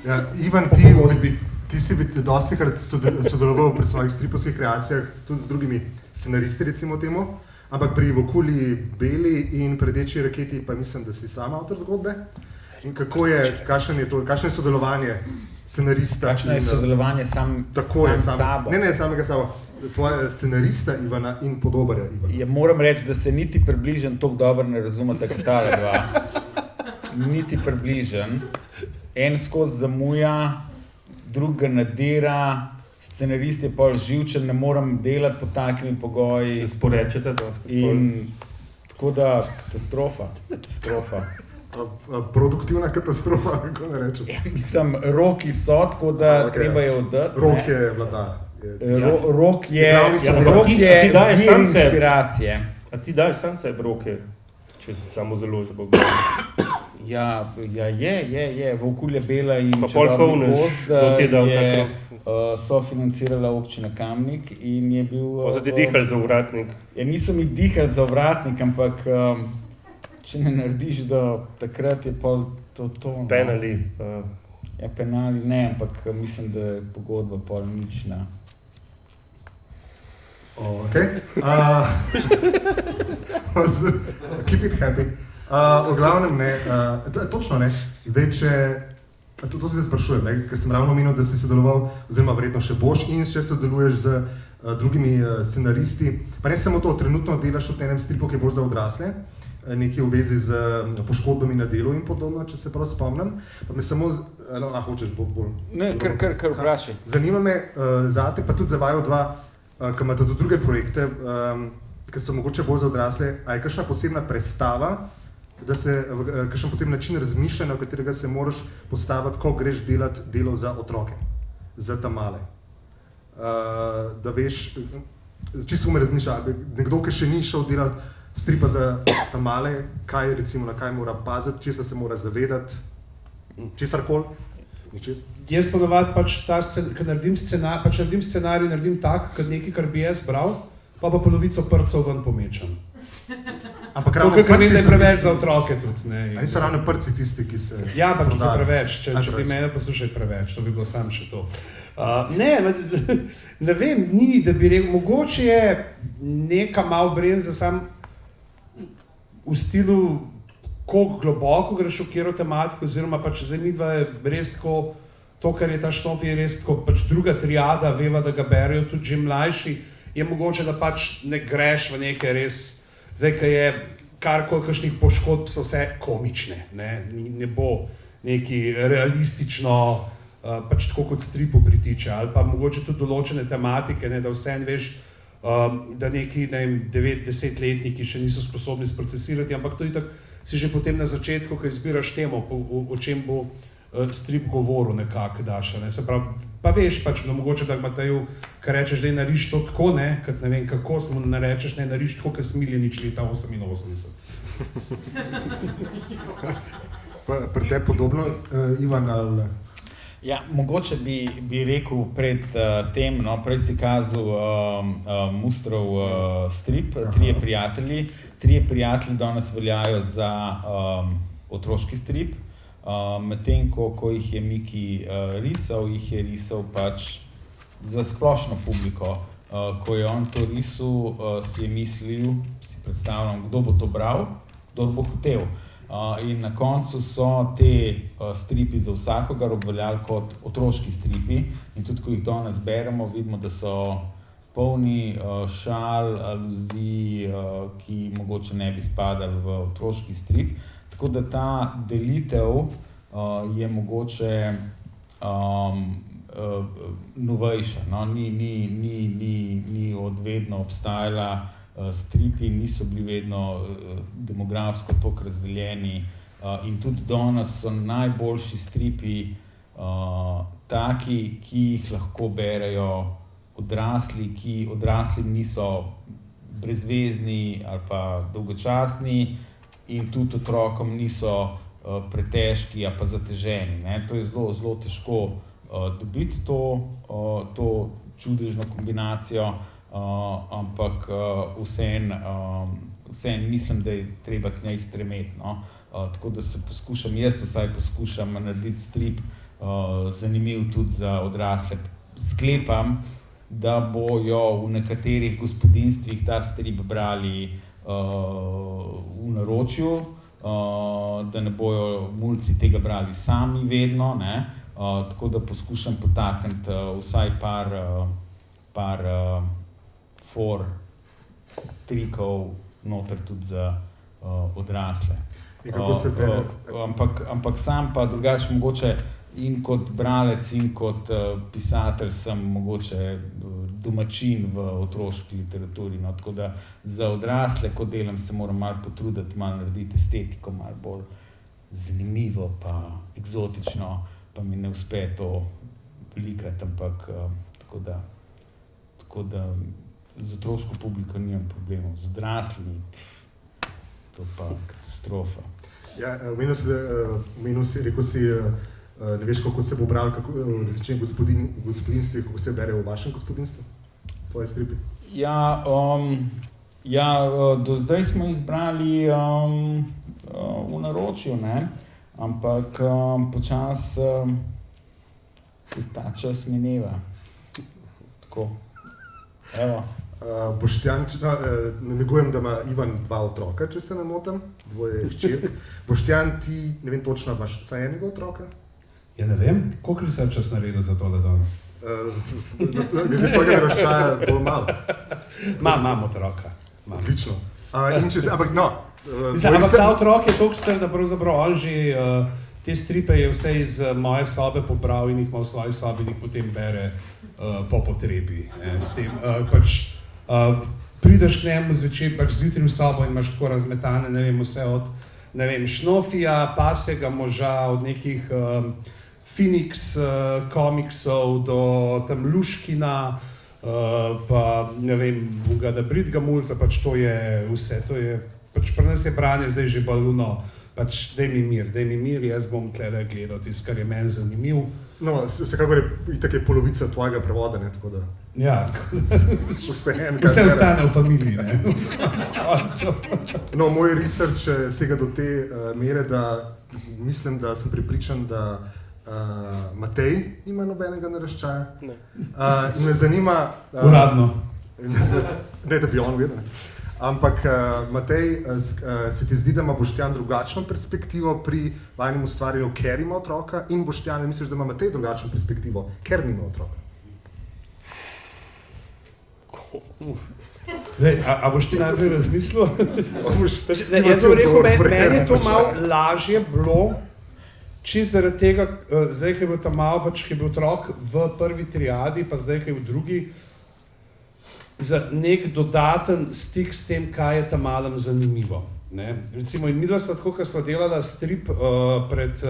Ja, Ivan, ti si dostikrat sodeloval pri svojih stripovskih kreacijah tudi z drugimi scenaristi, recimo temu, ampak pri Vokuli Beli in pri Rdeči raketi pa mislim, da si sam avtor zgodbe. In kakšno je sodelovanje scenarista? Kakšno je sodelovanje sam sabo? Ne, samega sabo. Tvoje scenarista Ivana in podobarja Ivana. Ja, moram reči, da se niti približen toliko dobro ne razumete kot tale dva. Niti približen. En skozi zamuja, drugega nadira, scenarist je pol živčen, ne moram delati pod takimi pogoji. Se sporečete dosti. Tako da, katastrofa. Produktivna katastrofa, kako ne rečem. Mislim, roki so, tako da treba je oddati. Rok je vladar. Rok je vir inspiracije. A ti daj sam sebe roke, če si samo založbo? Ja, je. Vokulja Bela in Čarobni gozd je sofinancirala občina Kamnik in je bil... Pa so ti dihali za ovratnik? Ja, niso mi dihali za ovratnik, ampak če ne narediš do takrat je pa to. Penali? Ja, penali ne, ampak mislim, da je pogodba pol nična. Okay. Keep it happy. V glavnem ne, točno ne. Zdaj, to se sprašujem, ker sem ravno omenil, da si sodeloval, oziroma verjetno še boš in še sodeluješ z drugimi scenaristi. Pa ne samo to, trenutno delaš v enem stripu, ki je bolj za odrasle, nekaj v vezi z poškodbami na delu in podobno, če se prav spomnim. Pa me samo, hočeš bolj. Ne, kar vprašaj. Zanima me zate, pa tudi za vaju dva, ki imate tudi druge projekte, ki so mogoče bolj za odrasle, a je kakšna posebna predstava, kakšen poseben način razmišljanja, v katerega se moraš postaviti, ko greš delati delo za otroke, za ta-male. Da veš, čisto me razmišlja, nekdo, ki še ni šel delati stripa za ta-male, kaj recimo, na kaj mora paziti, česa se mora zavedati, česarkoli? Jaz ponovadi ko naredim scenarij, naredim tak, kot nekaj, kar bi jaz bral, pa polovico prcev ven pomečam. Ampak ravno prci vem, da je preveč za otroke tudi. Ali so ravno prci tisti, ki se... Ja, ampak jih je preveč, če bi mene poslušali preveč, to bi bilo sam še to. Ne vem, ni, da bi rekel, mogoče je neka mal bremza sam v stilu, koliko globoko greš v katero tematiko, oziroma pač zdaj midva je res tako, to, kar je ta štof, je res tako, pač druga triada, veva, da ga berejo tudi že mlajši, je mogoče, da pač ne greš v neke res, zdaj, ko je karkoli kakšnih poškodb, so vse komične, ne bo neki realistično, pač tako kot stripu pritiče, ali pa mogoče tudi določene tematike, da vseeno veš, da neki 9-10-letniki še niso sposobni sprocesirati, ampak to itak si že potem na začetku, ko izbiraš temo, o čem bo strip govoril nekako daš, se pravi, pa veš pač, no mogoče da Mateju, kar rečeš, da je nariš to tako, kot ne vem kako, samo narečeš, ne nariš tako, kot Smiljanič leta 88. Pri tebi podobno, Ivan, ali... Ja, mogoče bi rekel pred tem, prej si kazal Mustrov strip, Trije prijatelji danes veljajo za otroški strip, medtem ko jih je Miki risal, jih je risal pač za splošno publiko. Ko je on to risal, si je mislil, si predstavljam, kdo bo to bral, kdo bo hotel. In na koncu so te stripi za vsakogar obveljali kot otroški stripi in tudi, ko jih danes beremo, vidimo, da so polni šal, aluzij, ki mogoče ne bi spadali v otroški strip. Tako da ta delitev je mogoče novejša. Ni odvedno obstajala. Stripi niso bili vedno demografsko toliko razdeljeni in tudi danes so najboljši stripi taki, ki jih lahko berejo odrasli, ki odrasli niso brezvezni ali pa dolgočasni in tudi otrokom niso pretežki ali pa zateženi. To je zelo težko dobiti to čudežno kombinacijo. Ampak vseeno mislim, da je treba k njej stremeti. Tako da se jaz vsaj poskušam narediti strip zanimiv tudi za odrasle. Sklepam, da bojo v nekaterih gospodinjstvih ta strip brali v naročju, da ne bojo mulci tega brali sami vedno, tako da poskušam potakniti vsaj par trikov noter tudi za odrasle. Ampak sam pa drugače mogoče in kot bralec in kot pisatelj sem mogoče domačin v otroški literaturi. Tako da za odrasle, ko delam, se moram malo potruditi, malo narediti estetiko, malo bolj zanimivo pa eksotično, pa mi ne uspe to velikrat, ampak tako da z otroško publiko nimam problemov, z odraslimi, to pa katastrofa. Ja, rekel si, ne veš, kako se bo bral v različnih gospodinstvih, kako se bere v vašem gospodinstvu, tvoje stripi? Ja, do zdaj smo jih brali v naročju, ampak počas ta čas mineva. Tako, evo. Boštjan, namigujem, da ima Ivan 2 otroka, če se ne motim, 2 hčerk. Boštjan, ti, ne vem točno, imaš vsaj enega otroka? Ja, ne vem, koliko researcha si naredil za to, da danes? Glede tega naraščaja bolj malo. Imam otroka. Odlično. Ampak no. Ampak ta otrok je toliko star, da pravzaprav on že te stripe je vse iz moje sobe pobral in jih ima v svoji sobi in jih potem bere po potrebi. S tem, prideš k njemu zvečer, pač zjutraj v sobo in imaš tako razmetane, ne vem, vse od Šnofija, Pasjega moža, od nekih Phoenix komiksov do tam Luškina, pa ne vem, da Britga Mulca, pač to je vse, to je, pač pri nas je branje zdaj že baluno, pač daj mi mir, jaz bom tle gledal tisto, kar je meni zanimiv. No, vsekakor je itak je polovica tvojega prevoda, ne, tako da... Ja, vse ostane v familiji, ne, No, moj research sega do te mere, da mislim, da sem prepričan, da Matej nima nobenega naraščaja. In me zanima... Uradno. Ne, da bi on vedel. Ampak, Matej, se ti zdi, da ima Boštjan drugačno perspektivo pri vajnem ustvarjanju, ker ima otroka, in Boštjan, misliš, da ima Matej drugačno perspektivo, ker nima otroka? A boš ti najprej razmislil? Jaz bom rekel, meni je to malo lažje bilo, čisto zaradi tega, zdaj, ko je bil tam malo, pač, ko je bil otrok v prvi triadi, pa zdaj, ko je v drugi, za nek dodaten stik s tem, kaj je tam malem zanimivo. Ne? Recimo, in midva sva tako, ko sva delala strip pred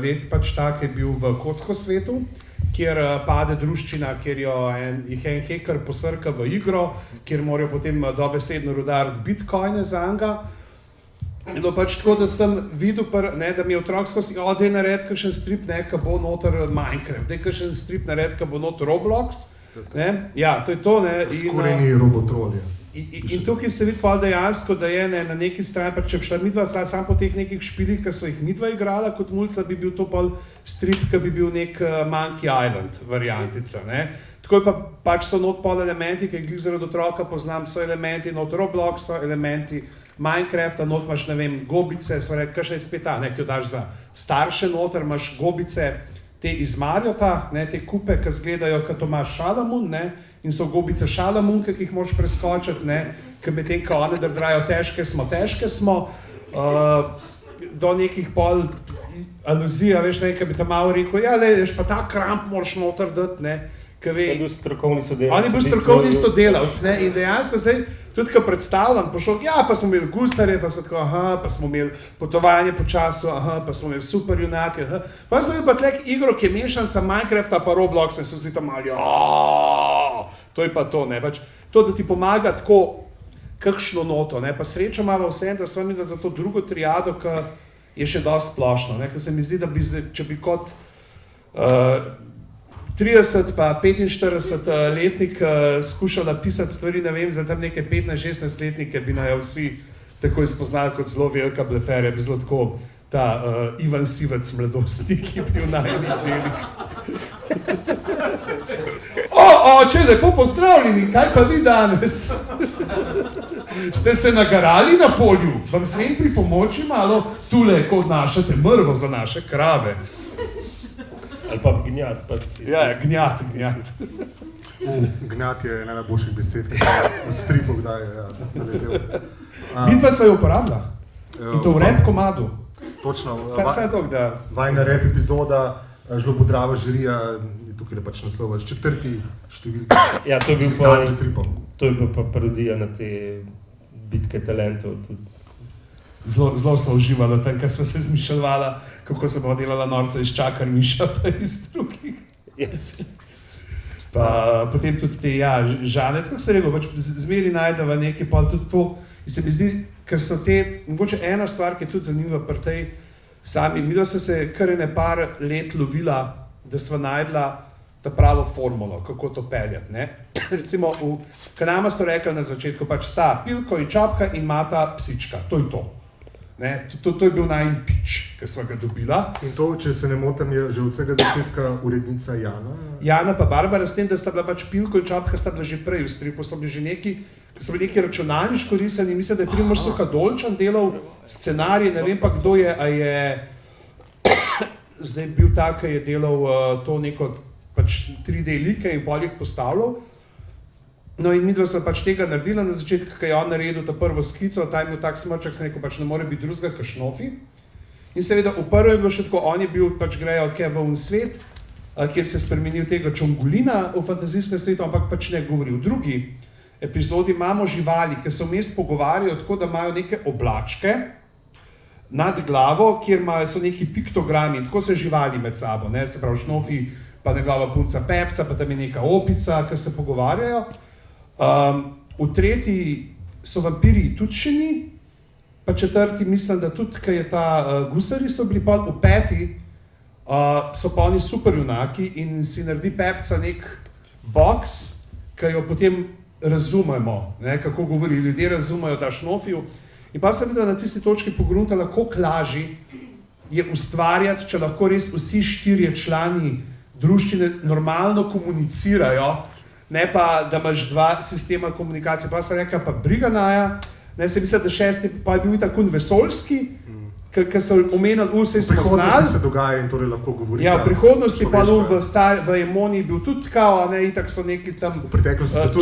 leti, pač tak je bil v Kocko svetu, kjer pade druščina, kjer jih en hacker posrka v igro, kjer morajo potem dobesedno rudariti bitcoine za njega. No, pač tako, da sem videl, da mi je otrok skozi, daj narediti kakšen strip, ko bo noter Minecraft, daj kakšen strip narediti, ko bo noter Roblox. Ne? Ja, to je to. Skoreni robotrolje. In tukaj se vidi pa dejansko, da je na neki strani, pa če bi šla midva samo po teh nekih špilih, ki so jih midva igrala kot mulca, bi bil to pa strip, ki bi bil nek Monkey Island variantica. Ne? Tako je pač so not pol elementi, ki jih zaradi otroka poznam, so elementi not Roblox, so elementi Minecrafta, not imaš, ne vem, gobice, sva reči, kaj še je spet ta, ki jo daš za starše noter, imaš gobice, te iz Marjota, te kupe, ki zgledajo, kot imaš Šalamun, ne, in so gobice Šalamunke, ki jih moraš preskočiti, ne, ki medtem, ko one drdrajo težke smo, do nekih pol aluzija, veš, ne, ki bi tam malo rekel, ja, lejš, pa ta kramp moraš noter dati, ne, ki ve... On je bil strokovni sodelavc. On je bil strokovni sodelavc, ne, in dejansko zdaj, tudi ko predstavljam, pošel, ja, pa smo imeli gusarje, pa so tako, pa smo imeli potovanje po času, pa smo imeli super junake, pa smo imeli pa tlek igro, ki je mešanca Minecrafta pa Robloxa in so vsi tam mali, to je pa to, ne, pač to, da ti pomaga tako kakšno noto, ne, pa srečo imamo vsem, da smo imeli za to drugo triado, ki je še dosti splošno, ne, ker se mi zdi, da bi, če bi kot 30 pa 45 letnik skušala pisati stvari, ne vem, za tam neke 15-16 letnike bi naj vsi takoj spoznali kot zelo velika bleferja, bi zelo tako ta Ivan Sivec mladostnik, ki je bil na enih delih. Če lepo pozdravljeni, kaj pa vi danes? Ste se nagarali na polju? Vam smem pripomoči malo tule, ko odnašate mrvo za naše krave. Ali pa gnjat. Ja, gnjat. Gnjat je ena najboljših besed, ki je v stripu kdaj naletel. Vidva sva jo uporabila. In to v rap komadu. Točno. Vse to, da... Vajna rap epizoda, Žlobodrava žirija, tukaj je pač naslova, 4. številka. Ja, to je bil izdanih stripom. To je bil pa parodija na te bitke talentov. Zelo smo uživali tam, ker smo se zmišljala, kako se bo delala norca iz Čakar Miša, pa iz drugih. Pa potem tudi te, žane, kako se rekel, pač zmeri najdeva nekaj, pa tudi to. In se mi zdi, ker so te, mogoče ena stvar, ki je tudi zanimiva pri tej sami, mi da se kar ene par let lovila, da sva najdla ta pravo formulo, kako to peljati, ne. Recimo, k nama so rekli na začetku, pač sta Pilko in Čapka in imata psička, to je to. Ne, to je bil najin pitch, ki sva ga dobila. In to, če se ne motim, je že od vsega začetka urednica Jana? Jana pa Barbara, s tem, da sta bila pač Pilko in Čapka, sta bila že prej v stripu, so bili že neki računalniško risani, mislim, da je Primož Suhadolčan delal scenarij, ne vem pa kdo je, a je zdaj bil tak, ki je delal to neko pač 3D like in pol jih postavljal. No in midva sem pač tega naredila na začetku, ko je on naredil ta prvo skico, ta je imel tak smrček, sem rekel, pač ne more biti drugega, kot Šnofi. In seveda v prvem je bilo še tako, on je bil pač grejo v un svet, kjer se je spremenil tega Čongulina v fantazijskem svetu, ampak pač ne govori. V drugi epizodi imamo živali, ki se vmes pogovarjajo tako, da imajo neke oblačke nad glavo, kjer so neki piktogrami, tako se živali med sabo, ne? Se pravi Šnofi, pa njegova punca Pepca, pa tam je neka opica, ki se pogovarjajo. V tretji so vampiri tudi še ni, pa četrti mislim, da tudi, ker je ta gusari so bili pol, v peti so pa oni super junaki in si naredi Pepca nek boks, ki jo potem razumemo, ne, kako govori, ljudje razumejo ta Šnofiju. In pa sem videla na tisti točki pogruntala, koliko lažji je ustvarjati, če lahko res vsi 4 člani druščine normalno komunicirajo, ne pa, da imaš 2 sistema komunikacije. Pa sem rekla, pa briga naja, ne, se mislim, da 6. pa je bil tako vesoljski, ki so omenili, vse smo znali. Prihodnosti se dogaja in torej lahko govorite. Ja, v prihodnosti pa v Emoniji bil tudi kao, ne, itak so neki tam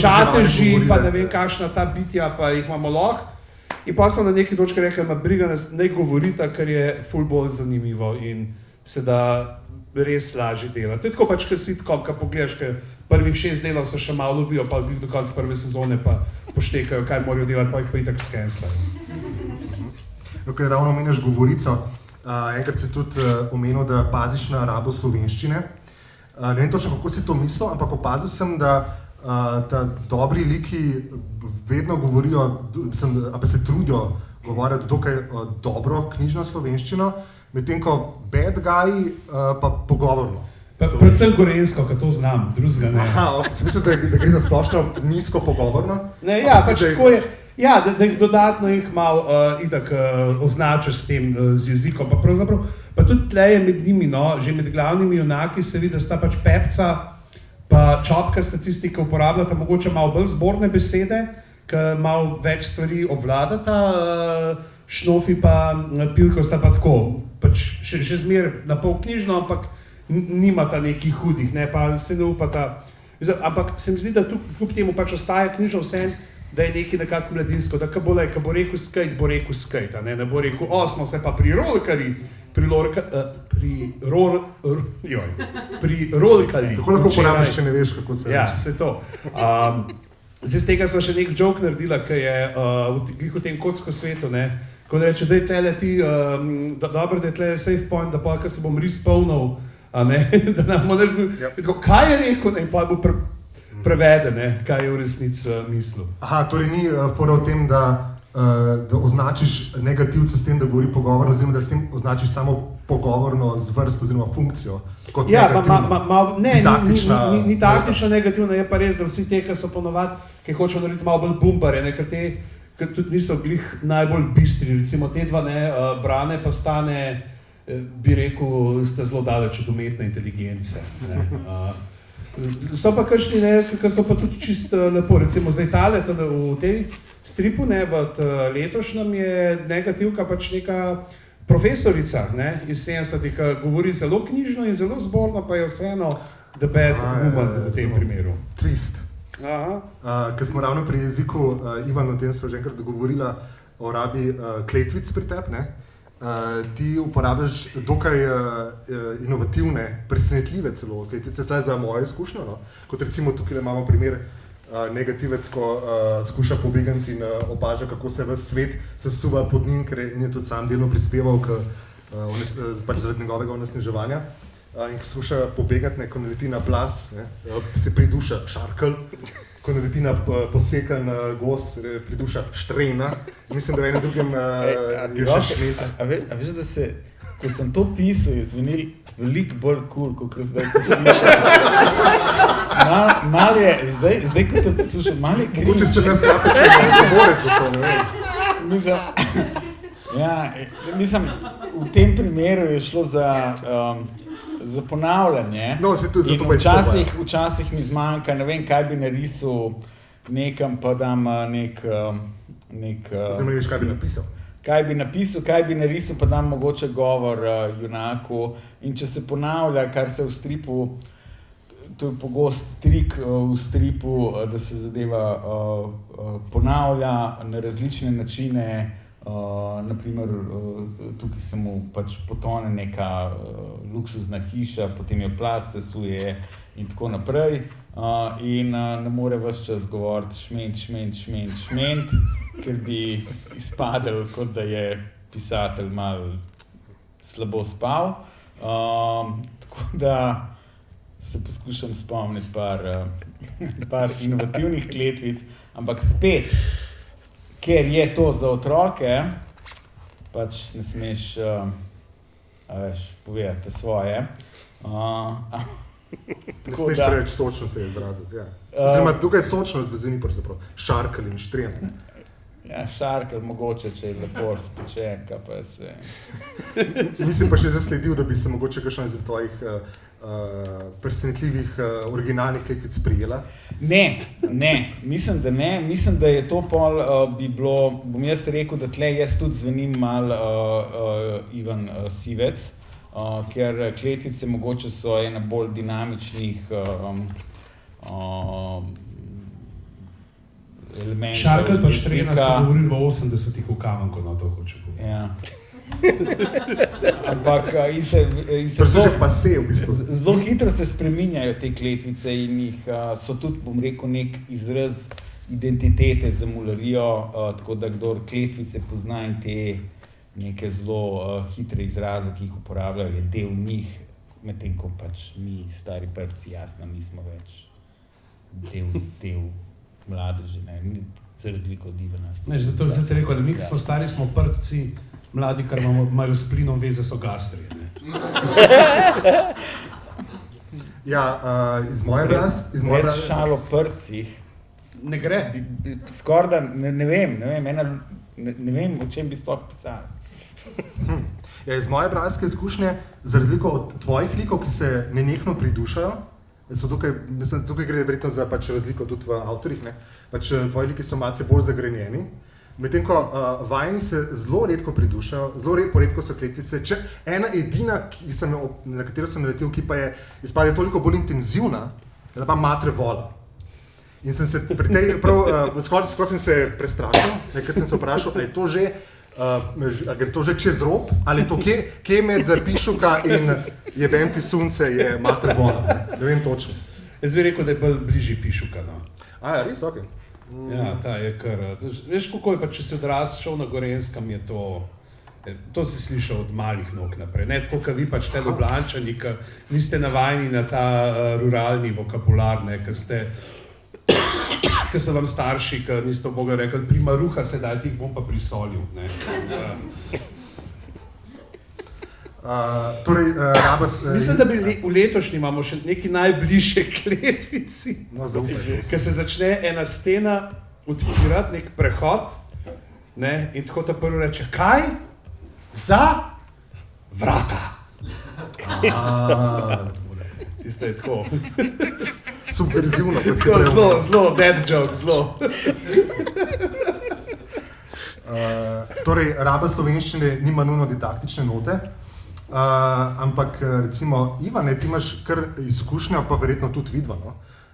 čateži, pa ne vem kakšna ta bitja, pa jih imamo lahko. In pa sem na neki točki rekla, ima briga nas ne govorita, ker je ful bolj zanimivo in se da res lažje dela. To je tako pač, ker sitcom, ko pogledaš, ker prvih 6 delov se še malo lovijo, pa do konca prve sezone pa poštekajo, kaj morajo delati, pa jih pa itak skenslajo. Ker ravno omenjaš govorico, enkrat si tudi omenil, da paziš na rabo slovenščine. Ne vem točno, kako si to mislil, ampak opazil sem, da dobri liki vedno govorijo, pa se trudijo govoriti dokaj dobro knjižno slovenščino, medtem ko bad guyi pa pogovorno. Predvsem gorenjsko, ko to znam, drugega ne. Aha, sem mislil, da gre za splošno nizko pogovorno? Ne, ja, pač tako je. Ja, da dodatno jih malo itak označiš s tem z jezikom, pa pravzaprav, pa tudi tle je med njimi, no, že med glavnimi junaki se vidi, da sta pač Pepca pa Čopka statistika uporabljata mogoče malo bolj zborne besede, ki malo več stvari obvladata, Šnofi pa Pilko sta pa tako, pač še zmer na pol knjižno, ampak nimata nekih hudih, ne, pa se ne upata. Ampak se mi zdi, da kljub temu pač ostaja knjižno vsem, da je nekaj nekako mladinsko, da ko bo rekel skate, bo rekel skate, ne bo rekel smo se pa pri rolkari, pri rolkali. Kako lahko uporabiš, če ne veš, kako se reče? Ja, se to. Zdaj z tega smo še nek joke naredila, ki je v tem kocko svetu, ne, ko reče, da je tele ti, dobro, da je tele safe point, da pa, ko se bom res polnil, da nam bo rekel, kaj je rekel, in pa bo prevede, kaj je v resnici mislil. Aha, torej ni fora v tem, da označiš negativca s tem, da govori pogovorno, oziroma da s tem označiš samo pogovorno zvrst oziroma funkcijo. Ja, ni taktično negativno, je pa res, da vsi te, ki so ponovadi, ki hočejo narediti malo bolj bumbare, ki tudi niso glih najbolj bistri, recimo te dva, Brane pa Stane, bi rekel, ste zelo daleč od umetne inteligence. So pa kakšni, ki so pa tudi čisto lepo, recimo zdaj tale, v tej stripu, v letošnjem je negativka pač neka profesorica iz 70-ih, ki govori zelo knjižno in zelo zborno, pa je vseeno the bad woman v tem primeru. Twist. Ker smo ravno pri jeziku, Ivan, o tem smo že enkrat dogovorila o rabi kletvic pri tebi, ti uporabljaš dokaj inovativne, presenetljive celo kletvice, saj za mojo izkušnjo, no? Kot recimo tukaj imamo primer negativec, ko skuša pobegati in opaža, kako se v svet sesuva pod njim, ker je tudi sam delno prispeval pač zaradi njegovega onesnaževanja. In ko skuša pobegati, ko naleti na plas, se priduša šarkelj, ko naleti na posekan gos, priduša štrena. Mislim, da v enem drugem je že šmeta. A veš, da se, ko sem to pisal, je zvenil veliko bolj cool, kot zdaj to slišam. Mal je, zdaj ko te poslušam, mal je cringe. Mogoče se ne slapiš, če ne govorec o to, ne vem. Mislim, v tem primeru je šlo za ponavljanje. No, se tudi zato in včasih mi zmanjka, ne vem, kaj bi narisal nekam, pa dam nek... Zdaj ne veš, kaj bi napisal. kaj bi napisal, kaj bi narisal, pa dam mogoče govor junaku. In če se ponavlja, kar se v stripu, to je pogost trik v stripu, da se zadeva ponavlja na različne načine. Naprimer, tukaj se mu pač potone neka luksuzna hiša, potem jo plaz sesuje in tako naprej. In ne more ves čas govoriti šment, ker bi izpadel, kot da je pisatelj malo slabo spal. Tako da se poskušam spomniti par inovativnih kletvic, ampak spet, ker je to za otroke, pač ne smeš povedati svoje. Ne smeš preveč sočno se izraziti. Ja. Oziroma, tukaj je sočno odvezeni pravzaprav. Šarkelj in štren. Ja, šarkelj mogoče, če je lepo spečen, kaj pa je sve. Mislim pa še zasledil, da bi se mogoče kakšno izmed tvojih presenetljivih originalnih kletvic prijela. Ne, mislim, da ne. Mislim, da je to pol bi bilo, bom jaz rekel, da tle jaz tudi zvenim malo Ivan Sivec, ker kletvice mogoče so ena bolj dinamičnih elementov. Šarkelj pa štrena so govorili v 80-ih v Kamenku, na to hoče povedati. Ja. Ampak zelo hitro se spreminjajo te kletvice in so tudi, bom rekel, nek izraz identitete za mularijo, tako da kdor kletvice pozna in te neke zelo hitre izraze, ki jih uporabljajo, je del njih, medtem ko pač mi, stari prci, jasno, nismo več del mladeži, za razliko od Ivana. Zato se rekel, da mi, ki smo stari, smo prci, mladi, kar imajo s plinom veze, so gastri. Ja, iz moje brez šalo prcih. Ne gre. Skorda, ne vem, o čem bi sploh pisal. Ja, iz moje bralske izkušnje, za razliko od tvojih likov, ki se nenehno pridušajo, tukaj gre verjetno za pač razliko tudi v avtorjih, pač tvoji liki so malce bolj zagrenjeni, medtem ko vajeni se zelo redko pridušajo, zelo redko so kletvice. Ena edina, na katero sem naletel, ki pa je izpade toliko bolj intenzivna, je pa Matre vola. In sem se pri tej, skoraj sem se prestrašil, ker sem se vprašal, ali gre to že čez rob, ali to kje med Pišuka in Jebem ti sunce je Matre vola. Ne vem točno. Jaz bi rekel, da je bolj bližji Pišuka. No. Ja, res, ok. Ja, ta je kar. Veš, kako je pa, če si odraščal na Gorenskem, je to si slišal od malih nog naprej. Ne tako, kot vi pač te Ljubljančani, ki niste navajeni na ta ruralni vokabular, ki so vam starši, ki niste v Boga rekli, primaruha sedaj ti jih bom pa prisolil. Mislim, da bi v letošnji imamo še neki najbližje kletvici, ki se začne ena stena odpirati, nek prehod, in tako ta prvo reče, kaj? Za vrata. Tiste je tako. Subverzivno. Zelo, dead joke, zelo. Torej, raba slovenščine nima nujno didaktične note, ampak recimo, Ivane, ti imaš kar izkušnja, pa verjetno tudi vidva,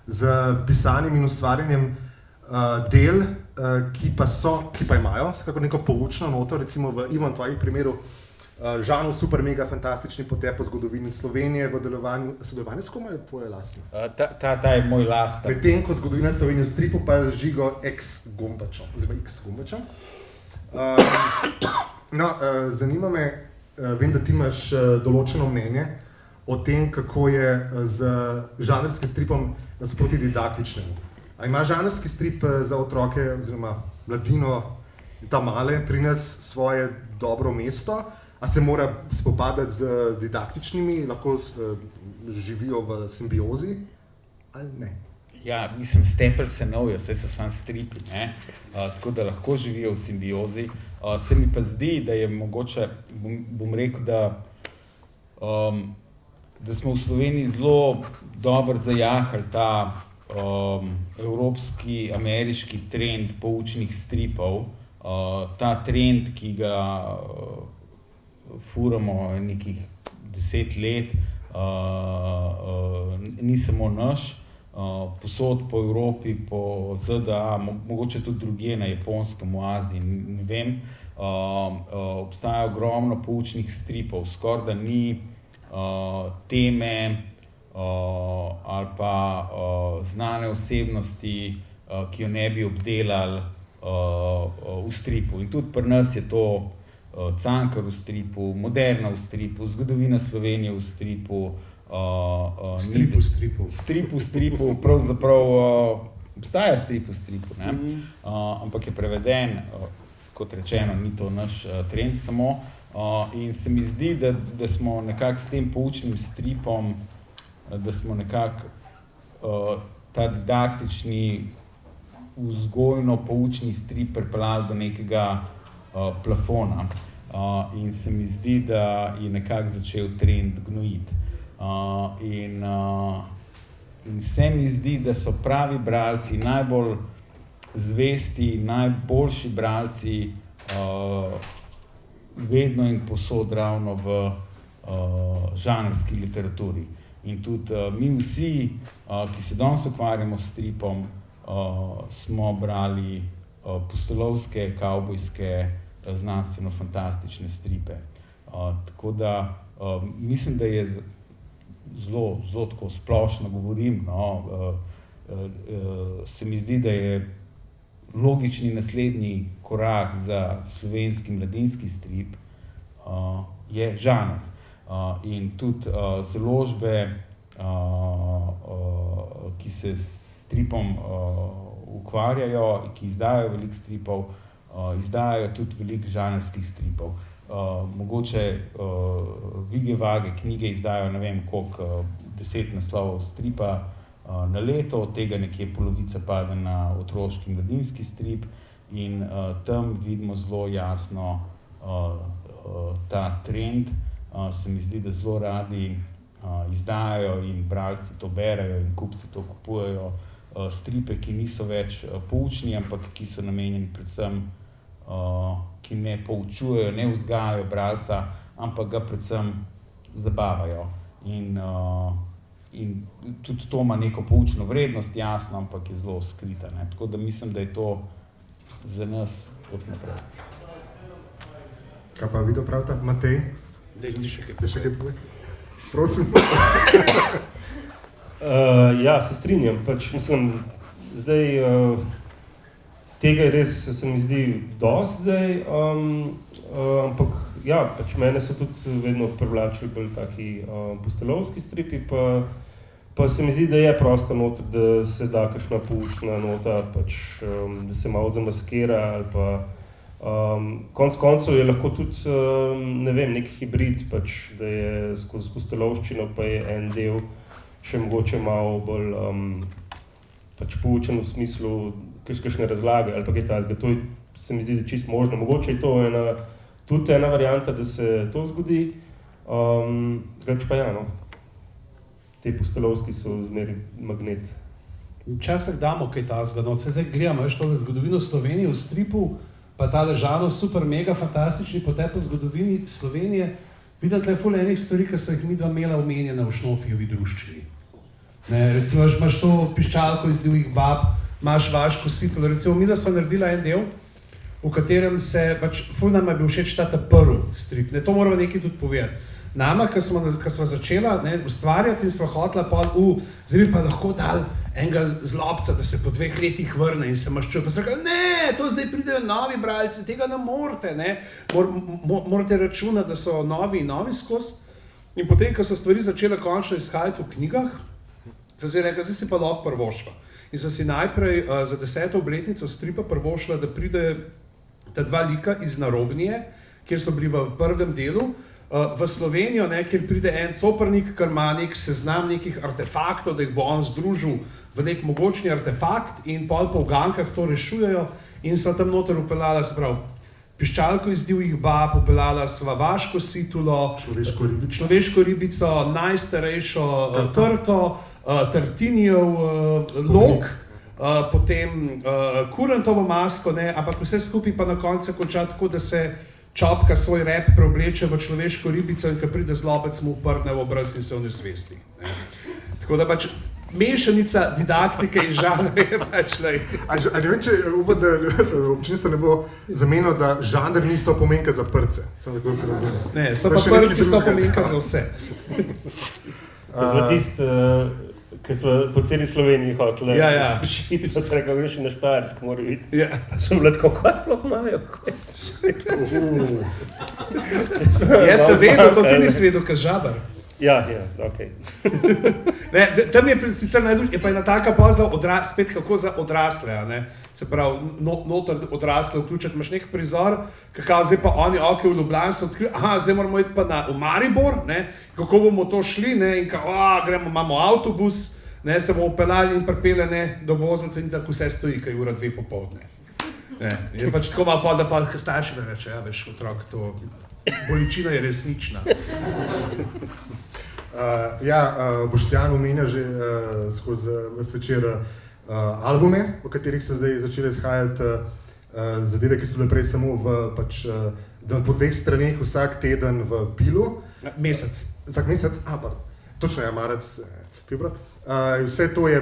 z pisanjem in ustvarjanjem del, ki pa imajo neko poučno noto, recimo v Ivan tvojih primeru, Žanov super mega fantastični potep po zgodovini Slovenije v sodelovanju s kom je tvoje lastno? Ta je moj lastno. Medtem ko zgodovina Slovenije v stripu pa je Žigo X Gombačem, oziroma X Gombačem. Zanima me, vem, da ti imaš določeno mnenje o tem, kako je z žanrskim stripom nasproti didaktičnemu. A ima žanrski strip za otroke oziroma mladino, ta male, pri nas svoje dobro mesto? A se mora spopadati z didaktičnimi, lahko živijo v simbiozi ali ne? Ja, mislim, stepelj se novijo, saj so samo stripi, tako da lahko živijo v simbiozi. Se mi pa zdi, da je mogoče, bom rekel, da smo v Sloveniji zelo dobro zajahali ta evropski, ameriški trend poučnih stripov, ta trend, ki ga furamo nekih 10 let, ni samo naš, posod po Evropi, po ZDA, mogoče tudi drugje na Japonskem, v Aziji, ne vem. Obstaja ogromno poučnih stripov, skoraj da ni teme ali pa znane osebnosti, ki jo ne bi obdelali v stripu. In tudi pri nas je to Cankar v stripu, Moderna v stripu, Zgodovina Slovenije v stripu, Strip v stripu, pravzaprav obstaja strip v stripu, ne? Ampak je preveden, kot rečeno, ni to naš trend samo. In se mi zdi, da smo nekako s tem poučnim stripom, da smo nekako ta didaktični, vzgojno-poučni strip pripeljali do nekega plafona. In se mi zdi, da je nekako začel trend gnojiti. In se mi zdi, da so pravi bralci, najbolj zvesti, najboljši bralci vedno in povsod ravno v žanrski literaturi. In tudi mi vsi, ki se danes ukvarjamo s stripom, smo brali pustolovske, kavbojske, znanstveno-fantastične stripe. Tako da mislim, da je zelo tako splošno govorim, se mi zdi, da je logični naslednji korak za slovenski mladinski strip je žanr. In tudi založbe, ki se s stripom ukvarjajo, ki izdajajo veliko stripov, izdajajo tudi veliko žanrskih stripov. Mogoče Vige Vage knjige izdajo, ne vem koliko, 10 naslovov stripa na leto, od tega nekje polovica pade na otroški mladinski strip in tam vidimo zelo jasno ta trend. Se mi zdi, da zelo radi izdajajo in bralci to berejo in kupci to kupujejo stripe, ki niso več poučni, ampak ki so namenjeni predvsem ki ne poučujejo, ne vzgajajo bralca, ampak ga predvsem zabavajo. In tudi to ima neko poučno vrednost, jasno, ampak je zelo skrita, ne? Tako da mislim, da je to za nas od naprej. Kaj pa vi to pravite, Matej? Daj še kaj povej? Prosim. Ja, se strinjam. Pač mislim, zdaj tega je res, se mi zdi, dosti zdaj, ampak ja, pač mene so tudi vedno privlačili bolj taki pustolovski stripi, pa se mi zdi, da je prosto noter, da se da kakšna poučna nota, pač, da se malo zamaskira ali pa konec koncev je lahko tudi, ne vem, nek hibrid, pač, da je skozi pustolovščino pa je en del še mogoče malo bolj pač poučen v smislu kakšne razlage ali pa kaj takega. To se mi zdi, da je čisto možno. Mogoče je to tudi ena varianta, da se to zgodi. Drugače pa ja, no. Te pustolovski so zmeraj magnet. Včasih damo kaj takega, no, zdaj gledamo, veš, tole zgodovino Slovenije v stripu, pa tale žanr super, mega fantastični potep v zgodovini Slovenije. Vidim tle ful enih stvari, ki so jih midva imela omenjena v Šnofijovi druščini. Recimo, imaš to piščalko iz Divjih bab, imaš Vaško Sitlo, recimo midva sva naredila en del, v katerem se, pač ful nam je bil všeč ta prvi strip, ne, to moramo nekaj tudi povedati. Nama, ko sva začela ustvarjati in sva hotela zdaj pa lahko dali enega zlobca, da se po 2 letih vrne in se maščuje, pa se rekla, ne, to zdaj pridejo novi bralci, tega ne morate, ne, morate računati, da so novi skozi. In potem, ko so stvari začele končno izhajati v knjigah, sva si rekla, zdaj si pa lahko prvošla. In sva si najprej za 10. obletnico stripa prvošla, da pride ta 2 lika iz Narobnije, kjer so bili v prvem delu, v Slovenijo, ne, kjer pride en coprnik, kar ima nek seznam nekih artefaktov, da jih bo on združil v nek mogočni artefakt in pol po ugankah to rešujejo in sva tam noter upeljala, se pravi, piščalko iz Divjih bab, upeljala sva Vaško Situlo, človeško ribico, najstarejšo trto, Tartinijev lok, potem kurantovo masko, ne, ampak vse skupaj pa na koncu konča tako, da se čopka svoj rep preobleče v človeško ribico in ko pride zlobec mu prdne v obraz in se onesvesti. Tako da pač mešanica didaktike in žanra je pač lej. A ne vem, če upam, da občinstvo ne bo zamenilo, da žanr ni sopomenka za prce. Samo tako se razume. Ne, so pa prci sopomenka za vse. Za tist, ki so po celi Sloveniji hoteli. Šiti, pa se rekel, še na Štajersk mora biti. So bile tako, ko sploh imajo? Jaz sem vedel, to ti nisi vedel, kaj žabar. Ja, okej. Ne, tam je sicer najbolj, je pa ena taka poza spet kako za odrasle, a ne? Se pravi, noter odrasle vključiti, imaš nek prizor, kakav zdaj pa oni, v Ljubljani so odkrili, zdaj moramo iti pa v Maribor, ne? Kako bomo to šli, ne? In gremo, imamo avtobus, ne? Se bomo peljali in pripele, ne? Do voznice in tako vse stoji, kaj ura 2 popoldne. Ne, je pač tako malo da pa starši ne reče, veš, otrok, to bolečina je resnična. Boštjan omenja že skozi ves večer albume, v katerih so zdaj začele izhajati zadeve, ki so bile prej samo po 2 straneh vsak teden v Pilu. Mesec. Vsak mesec? Točno, marec, februar. Vse to je,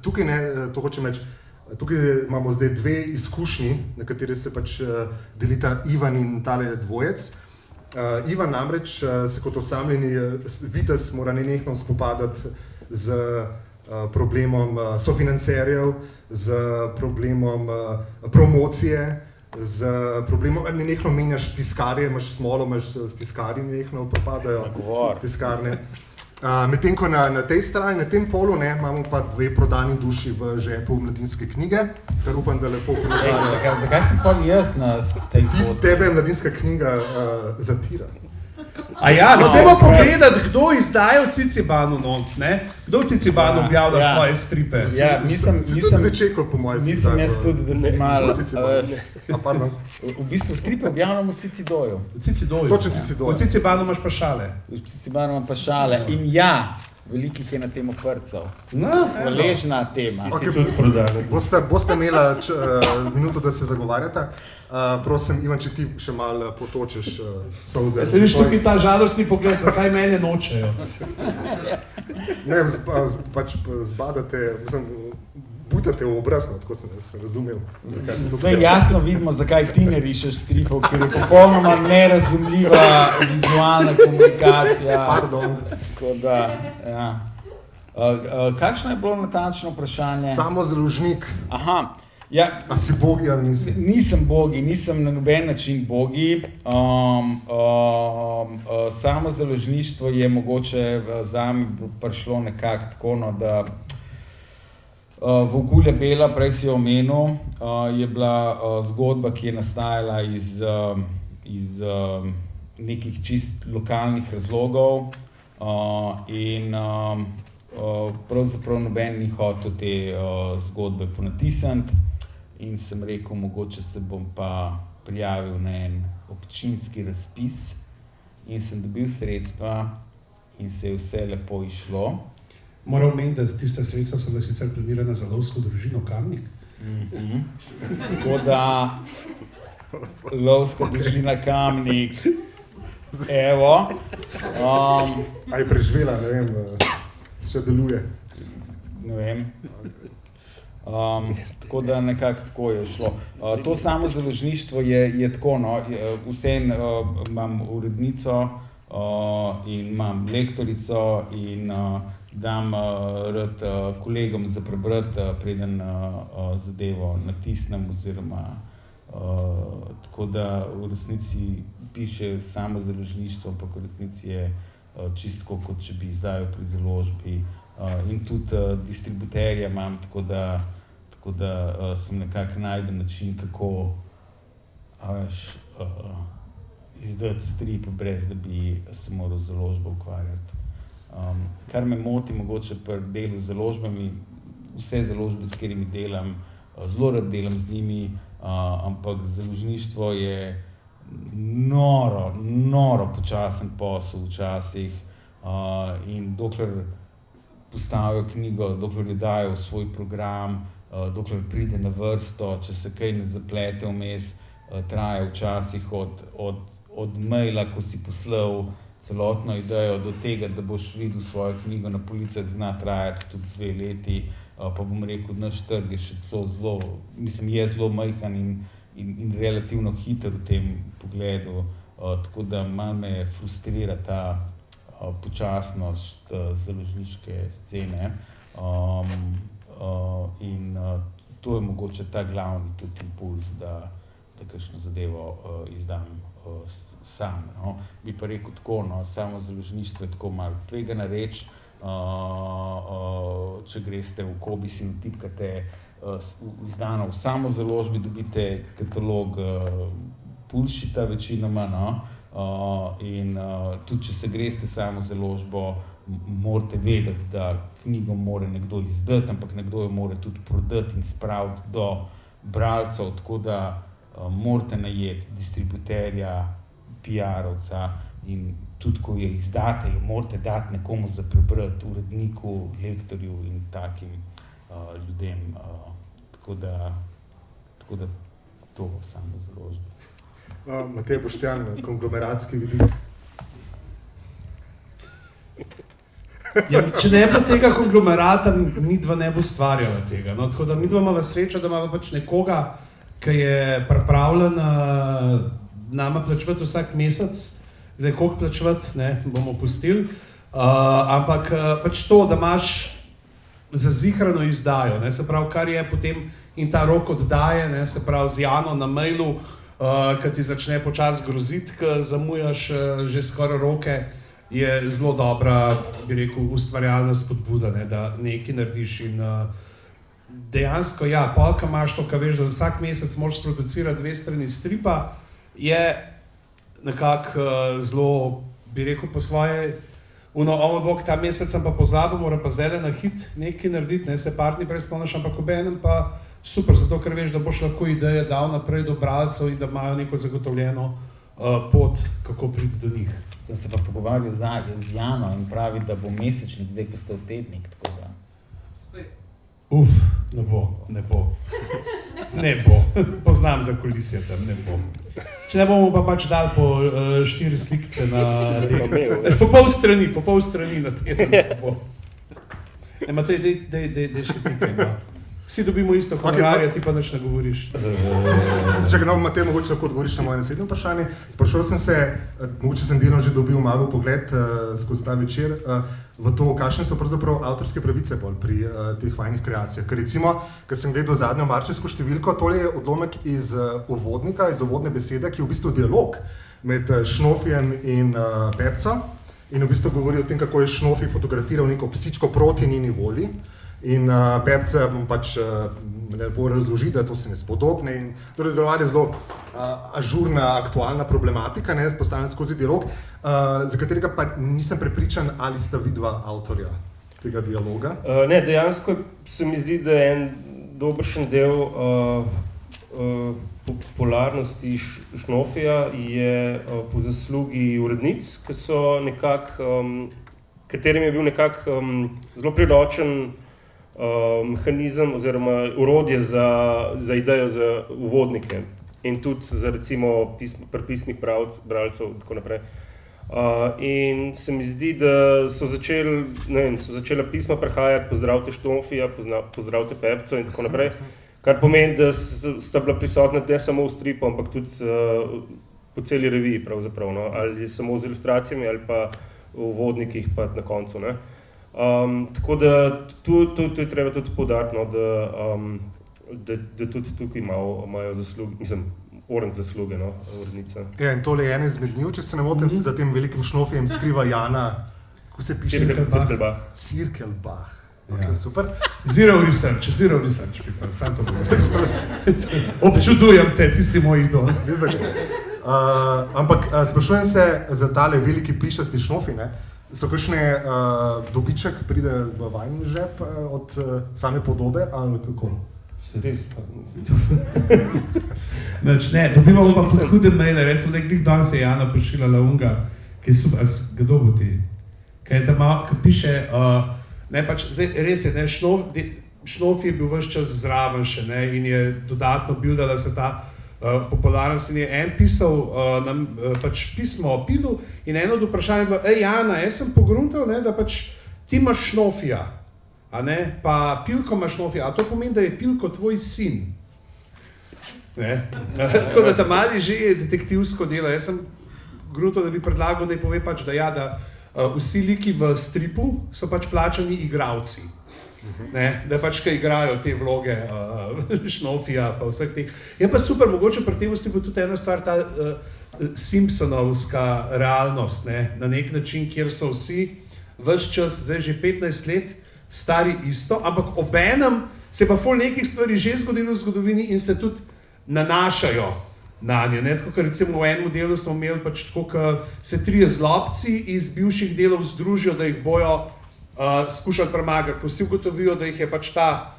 tukaj ne, to hočem reči, tukaj imamo zdaj 2 izkušnji, na kateri se pač delita Ivan in tale dvojec. Ivan namreč se kot osamljeni vitez mora nenehno spopadati z problemom sofinancerjev, z problemom promocije, z problemom, nenehno menjaš tiskarje, imaš smolo, imaš s tiskarji, nenehno propadajo tiskarne. Medtem ko na tej strani, na tem polu, imamo pa 2 prodani duši v žepu Mladinske knjige, kar upam, da lepo ponazarja. Zakaj sem pa jaz na tej poti? Tebe Mladinska knjiga zatira. Zdaj bomo pogledati, kdo izdaja v Cicibanu, ne? Kdo v Cicibanu objavlja svoje stripe? Nisem čekal, po mojem si nisem jaz tudi, da si malo... Pardon. V bistvu stripe objavljamo v Cicidoju. V Cicidoju. Točno Cicidoju. V Cicibanu imaš pa šale. V Cicibanu imam pa šale. In velikih je na temo vrtcev. Hvaležna tema. Boste imela minuto, da se zagovarjata. Prosim, Ivan, če ti še malo potočeš solze. Se viš tukaj ta žalostni pogled, zakaj mene nočejo? Ne, pač zbadate, butate v obraz, tako sem razumel. Zdaj jasno vidimo, zakaj ti ne rišeš stripov, ker je popolnoma nerazumljiva vizualna komunikacija. Pardon. Tako da, kakšno je bilo natančno vprašanje? Samozaložnik. A si bogi ali nisi? Nisem bogi, nisem na noben način bogi. Samozaložništvo je mogoče zame prišlo nekako tako, da Vogulja Bela, prej si jo omenil, je bila zgodba, ki je nastajala iz nekih čist lokalnih razlogov in pravzaprav noben ni hotel te zgodbe ponatisniti. In sem rekel, mogoče se bom pa prijavil na en občinski razpis in sem dobil sredstva in se je vse lepo išlo. Moram omeniti, da tiste sredstva so da sicer planirana za lovsko družino Kamnik. Tako da, lovska družina Kamnik, evo. A je preživela, ne vem, še deluje? Ne vem. Tako da nekako tako je šlo. To samozaložništvo je tako, vseeno imam urednico in imam lektorico in dam rad kolegom za prebrati, preden zadevo natisnem oziroma tako da v resnici piše samozaložništvo, ampak v resnici je čisto kot če bi izdajal pri založbi. In tudi distributerja imam, tako da sem nekako najdel način, kako izdati strip, brez da bi se moral z založbo ukvarjati. Kar me moti mogoče pri delu z založbami, vse založbe, s katerimi delam, zelo rad delam z njimi, ampak založništvo je noro počasen posel včasih in dokler postavijo knjigo, dokler jo dajo v svoj program, dokler pride na vrsto, če se kaj ne zaplete vmes, traja včasih od maila, ko si poslal celotno idejo, do tega, da boš videl svojo knjigo na policah, zna trajati tudi 2 leti, pa bom rekel, naš trg je še zelo, mislim, je zelo majhen in relativno hiter v tem pogledu, tako da malo me frustrira ta počasnost založniške scene in to je mogoče ta glavni tudi impuls, da kakšno zadevo izdam sam. No. Bi pa rekel tako, no, samo založništvo je tako malo tvegana reč, če greste v Kobis in vtipkate izdano v samo založbi, dobite katalog Pulšita večinoma, no, in tudi če se greste samo založbo, morate vedeti, da knjigo mora nekdo izdati, ampak nekdo jo mora tudi prodati in spraviti do bralcev, tako da morate najeti distributerja, PR-ovca in tudi, ko jo izdate, jo morate dati nekomu za prebrati, uredniku, lektorju in takim ljudem. Tako da to samo založbo. Matej Boštjan, konglomeratski vidik. Ja, če ne bi tega konglomerata, midva ne bo ustvarjala tega. No? Tako da midva imava srečo, da imava pač nekoga, ki je pripravljen nama plačevati vsak mesec. Zdaj, koliko plačevati, ne, bomo pustili. Ampak pač to, da imaš zazihrano izdajo, ne, se pravi, kar je potem in ta rok oddaje, ne, se pravi, z Jano na mailu, ki ti začne počasi groziti, ki zamujaš že skoraj roke, je zelo dobra, bi rekel, ustvarjalna spodbuda, ne, da nekaj narediš in dejansko, ja, polka imaš to, kaj veš, da vsak mesec moraš producirati 2 strani stripa, je nekako zelo, bi rekel, po svoje, bog, ta mesec sem pa pozabil, moram pa zdaj na hit nekaj narediti, ne, se partni prej spomniš, ampak obenem pa super, zato ker veš, da boš lahko ideje dal naprej do bralcev in da imajo neko zagotovljeno pot, kako priti do njih. Sem se pa pogovarjal z Jano in pravi, da bo mesečnik zdaj postal tednik, tako da... Ne bo. Poznam za kulisje tam, ne bo. Če ne bomo pa pač dali po 4 slikce na... Po pol strani na teden, ne bo. Ne, Matej, dej še tikaj, no. Vsi dobimo isto honorarja, ti pa nič ne govoriš. Čakaj, no, Matej, mogoče lahko odgovoriš na moje naslednje vprašanje. Sprašal sem se, mogoče sem delno že dobil malo pogled skozi ta večer, v to, kakšne so pravzaprav avtorske pravice pri teh vajnih kreacijah. Ker recimo, ko sem gledal zadnjo marčevsko številko, tole je odlomek iz uvodnika, iz uvodne besede, ki je v bistvu dialog med Šnofijem in Pepco in v bistvu govori o tem, kako je Šnofi fotografiral neko psičko proti njeni volji. In Pepca pač lepo razloži, da to se ne spodobne in torej zdelovanje je zelo ažurna, aktualna problematika, ne, spostavljena skozi dialog, za katerega pa nisem prepričan, ali sta vidva avtorja tega dialoga. Ne, dejansko se mi zdi, da je en dobršen del popularnosti Šnofija je po zaslugi urednic, ki so nekako, katerim je bil nekako zelo priročen mehanizem oziroma orodje za idejo za uvodnike in tudi za recimo pri pismih bralcev in tako naprej. In se mi zdi, da so začela pisma prihajati, pozdravite Šnofija, pozdravite Pepco in tako naprej, kar pomeni, da sta bila prisotna ne samo v stripu, ampak tudi po celi reviji pravzaprav, no? Ali samo z ilustracijami ali pa v uvodnikih pa na koncu, ne. Tako da to je treba tudi poudariti, no, da tudi tukaj imajo zasluge, mislim, oranž zasluge, no, urednica. Ja, in tole je ena izmed njih, če se ne motim, se za tem velikim Šnofijem skriva Jana, kako se piše? Cirkelbach. Okay, super. Zero research, sam to govorim. Občudujem te, ti si moj idol. Ampak sprašujem se za tale veliki plišasti Šnofi, ne? So kakšne dobiček pride v vajni žep od same podobe ali kako? Se res pa... Ne, dobivamo pa hude maile, recimo, da glih danes je Jana pošiljala unga, ki je super, kdo bo ti? Kaj je tam malo, ki piše, Ne, pač, zdaj, res je, ne, Šnof je bil ves čas zraven še, ne, in je dodatno bildala se ta popularnost in je en pisal nam pač pismo o Pilu in eno od vprašanj je bilo, Jana, jaz sem pogruntal, ne, da pač ti imaš Šnofija, a ne, pa Pilko ima Šnofija, a to pomeni, da je Pilko tvoj sin. Ne? Tako da ta mali že je detektivsko delo. Jaz sem gruntal, da bi predlagal, da pove pač, da ja, da vsi liki v stripu so pač plačani igralci. Ne? Da pač, ki igrajo te vloge Šnofija pa vseh teh. Je pa super, mogoče pri tem stripu tudi ena stvar, ta Simpsonovska realnost, ne? Na nek način, kjer so vsi ves čas, zdaj že 15 let, stari isto, ampak obenem se pa ful nekih stvari že zgodilo v zgodovini in se tudi nanašajo na nje. Ne? Tako, recimo v enem delu smo imeli pač tako, da se 3 zlobci iz bivših delov združijo, da jih bojo skušali premagati, ko vsi ugotovijo, da jih je pač ta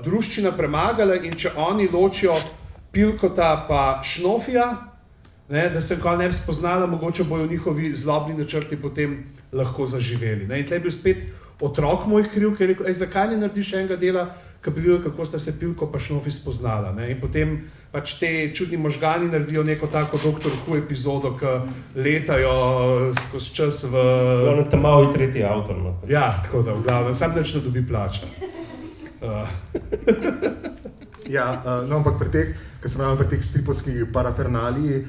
druščina premagala in če oni ločijo Pilkota pa Šnofija, ne, da se ne bi spoznala, mogoče bojo njihovi zlobni načrti potem lahko zaživeli. Ne? In tle je bil spet otrok moj kriv, ki je rekel, zakaj ne narediš enega dela, ki bi videl, kako sta se Pilko pa Šnofi spoznala. Ne? In potem pač te čudni možgani naredijo neko tako Doktor Who epizodo, ki letajo skozi čas v... On je tam malo tretji avtor. No. Ja, tako da v glavnem, sam nič ne dobi plača. Ja, no, ampak pri teh, ki sem imel pri teh stripovskih parafernaliji,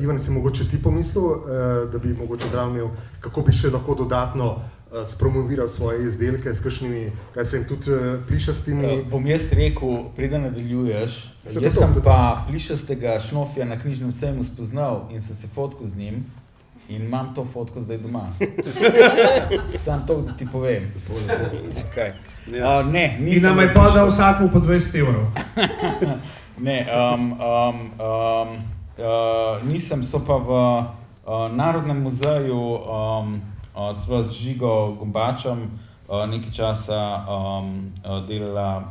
Ivan, si mogoče ti pomislil, da bi mogoče zraven imel, kako bi še lahko dodatno spromoviral svoje izdelke s kakšnimi, kaj se jim tudi plišastimi. Bom jaz rekel, preden nadaljuješ, jaz sem pa plišastega Šnofija na knjižnem sejmu spoznal in sem se fotkal z njim in imam to fotko zdaj doma. Sam to, da ti povem. Okay. Ne, in nam je pa dal vsakmu po 20 evrov. Ne, nisem, so pa v Narodnem muzeju sva z Žigo Gombačem nekaj časa delala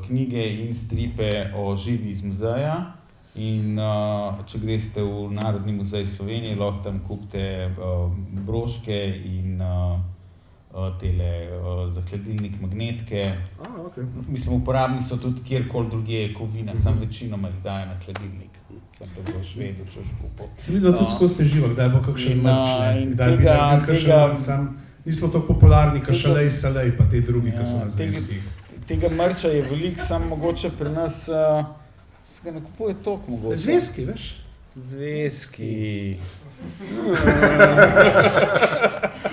knjige in stripe o živi iz muzeja in če greste v Narodni muzej Slovenije, lahko tam kupite broške in tele za hladilnik magnetke. Okay. Mislim, uporabni so tudi kjerkoli drugje kovina, sam večinoma jih daje na hladilnik. Sem da boš vedel, če už kupil. Si videl tudi skozi te živo, kdaj bo kakšen merč, ne? In kdaj bi nekaj kakšen, sam nismo to popularni, kašalej, salej, pa te drugi, ki so na zvezkih. Tega merča je veliko, sam mogoče pri nas se ga ne kupuje toliko mogoče. Zvezki, veš? Zvezki.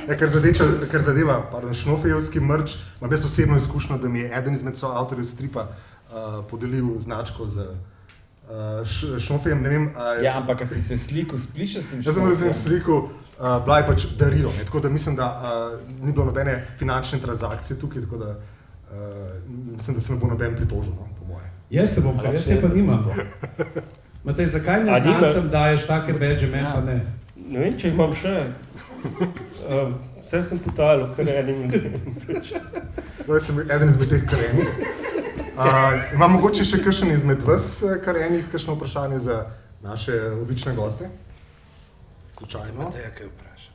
Ja, kar zadeva Šnofijevski merč, imam jaz osebno izkušnjo, da mi je eden izmed soavtorjev stripa podelil značko z Šnofijem, ne vem... Ja, ampak si se slikal s plišastim Šnofijem? Jaz sem se slikal, bila je pač darilo, ne? Tako da mislim, da ni bilo nobene finančne transakcije tukaj, tako da mislim, da se ne bo noben pritožil, no, po moje. Jaz se bom, jaz se pa nimam. Matej, zakaj ne znancem daješ take badge, meni pa ne? Ne vem, če imam še. Vse sem potalil, karenim. Jaz sem eden izmed teh karenih. Imam mogoče še kakšen izmed vas karenih, kakšno vprašanje za naše odlične goste? Slučajno. Mateja, kaj vpraša?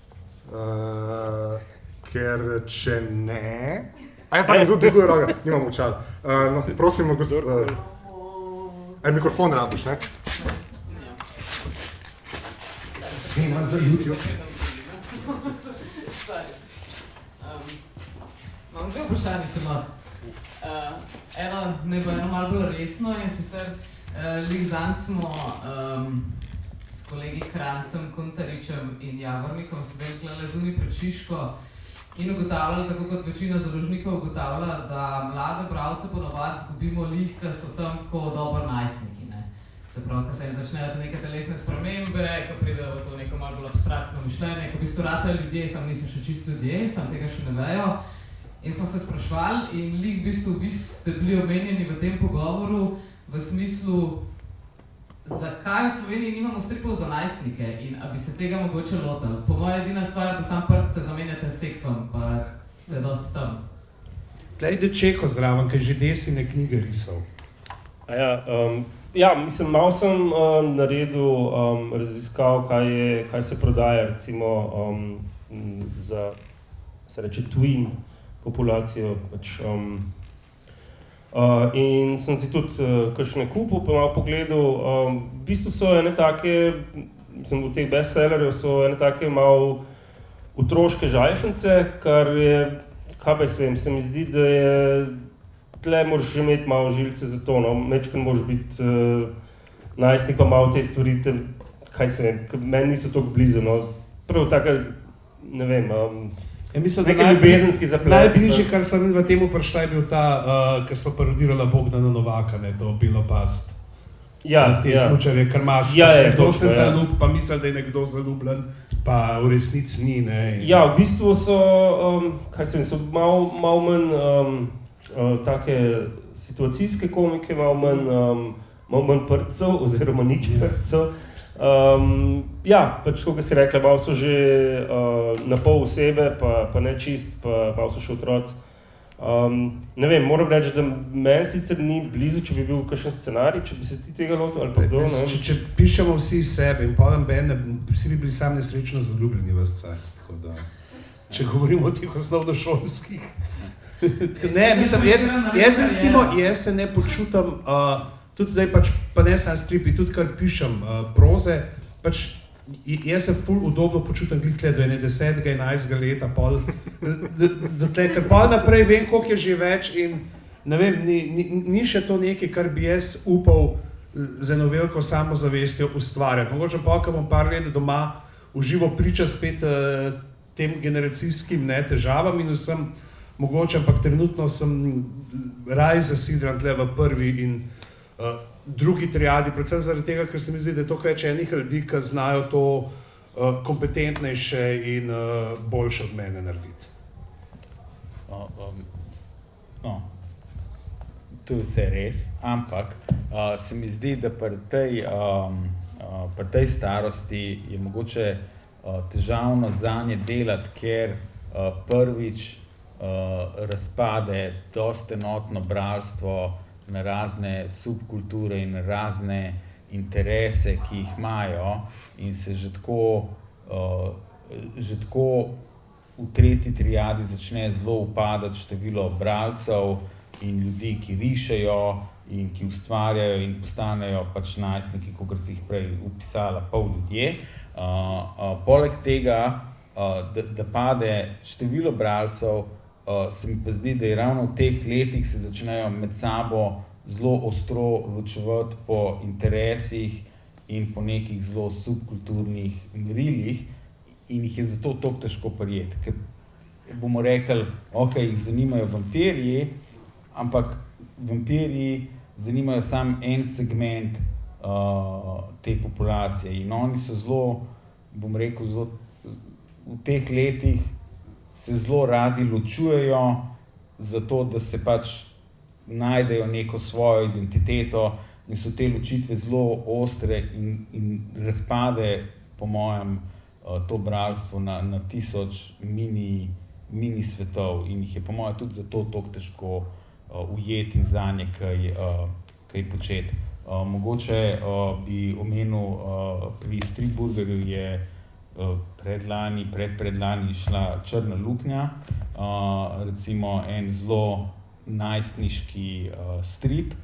Ker če ne... pa nekdo dviguje roga, nimam očal. No, prosim, gospod... mikrofon rabiš, ne? Snima za YouTube. Imam dve vprašanje, če ima. Eno malo bolj resno in sicer zanj smo s kolegi Krancem, Kontaričem in Javornikom sedeli tukaj zunaj pred Šiško in ugotavljali, tako kot večina založnikov ugotavlja, da mlade bralce ponavadi izgubimo lih, ki so tam tako dobro najstniki. Se pravi, ko se jim začnejo za neke telesne spremembe, ko pridejo v to neko malo bolj abstraktno mišljenje, ko v bistvu ratejo ljudje, sam nisem še čisto ljudje, sam tega še ne vejo. In smo se sprašvali in vi ste bili omenjeni v tem pogovoru v smislu, zakaj v Sloveniji nimamo stripov za najstnike in a bi se tega mogoče lotili. Po moja edina stvar, da sam prvice zamenjate s seksom, pa ste dosti tam. Tlej Dečeko zraven, kaj že Desine knjige risal. Ja, mislim, malo sem naredil raziskav, kaj se prodaja recimo za se reče twin populacijo. Pač, in sem si tudi kakšne kupil, pa malo pogledal. V bistvu so ene take, v teh bestsellerjev so ene take malo otroške žajfence, kar je, kaj pa jaz vem, se mi zdi, da je tle moraš že imeti malo žilce za to, no, mečkaj moraš biti najstnik pa malo te stvari, kaj se vem, meni niso toliko blizu, no, prav taka, ne vem, mislim, nekaj ljubezenski zaplet. Najbližje, kar sem v tem vprašal, je bil ta, ki smo parodirala Bogdana Novaka, ne, to bilo past. Te smučarje, kar imaš, nekdo se zaljub, pa misli, da je nekdo zaljubljen, pa v resnici ni, ne. Ja, v bistvu so, kaj se vem, so malo manj take situacijske komike, malo manj prtcev, oziroma nič prtcev. Ja, pač kako si rekla, malo so že na pol osebe, pa ne čist, pa malo so še otroci. Ne vem, moram reči, da meni sicer ni blizu, če bi bil kakšen scenarij, če bi se ti tega lotil ali pa kdo, ne? Če pišemo vsi sebe in potem bende, vsi bi bili sami nesrečno zaljubljeni v scajt, tako da, če govorimo o tih osnovnošolskih. Ne, mislim, jaz recimo, jaz se ne počutam, tudi zdaj pač, pa ne sam stripi, tudi kar pišem proze, pač jaz se ful udobno počutim glih tle do 10, 11 leta, pol, ker pol naprej vem, koliko je že več in ne vem, ni še to nekaj, kar bi jaz upal z eno veliko samozavestjo ustvarjati. Mogoče pa, ko bom par let doma v živo priča spet tem generacijskim težavam in vsem mogoče, ampak trenutno sem raj zasidran tle v prvi in drugi triadi, predvsem zaradi tega, ker se mi zdi, da je toliko več enih ljudi, ki znajo to kompetentnejše in boljše od mene narediti. To je vse res, ampak se mi zdi, da pri tej starosti je mogoče težavno zanje delati, ker prvič razpade dosti enotno bralstvo na razne subkulture in razne interese, ki jih imajo in se že tako v tretji triadi začne zelo upadati število bralcev in ljudi, ki rišejo in ki ustvarjajo in postanejo pač najstniki, kakor si jih prej upisala, pol ljudje. Poleg tega, da pade število bralcev, se mi pa zdi, da je ravno v teh letih se začnejo med sabo zelo ostro ločevati po interesih in po nekih zelo subkulturnih merilih in jih je zato toliko težko prijeti. Ker bomo rekli, ok, jih zanimajo vampirji, ampak vampirji zanimajo samo en segment te populacije in oni so zelo, bom rekel, zelo v teh letih se zelo radi ločujejo zato, da se pač najdejo neko svojo identiteto in so te ločitve zelo ostre in razpade, po mojem, to bralstvo na 1000 mini svetov in jih je po mojem tudi zato toliko težko ujeti in zanje kaj početi. Mogoče bi omenil, pri Stripburgerju je predlani šla Črna luknja, recimo en zelo najstniški strip,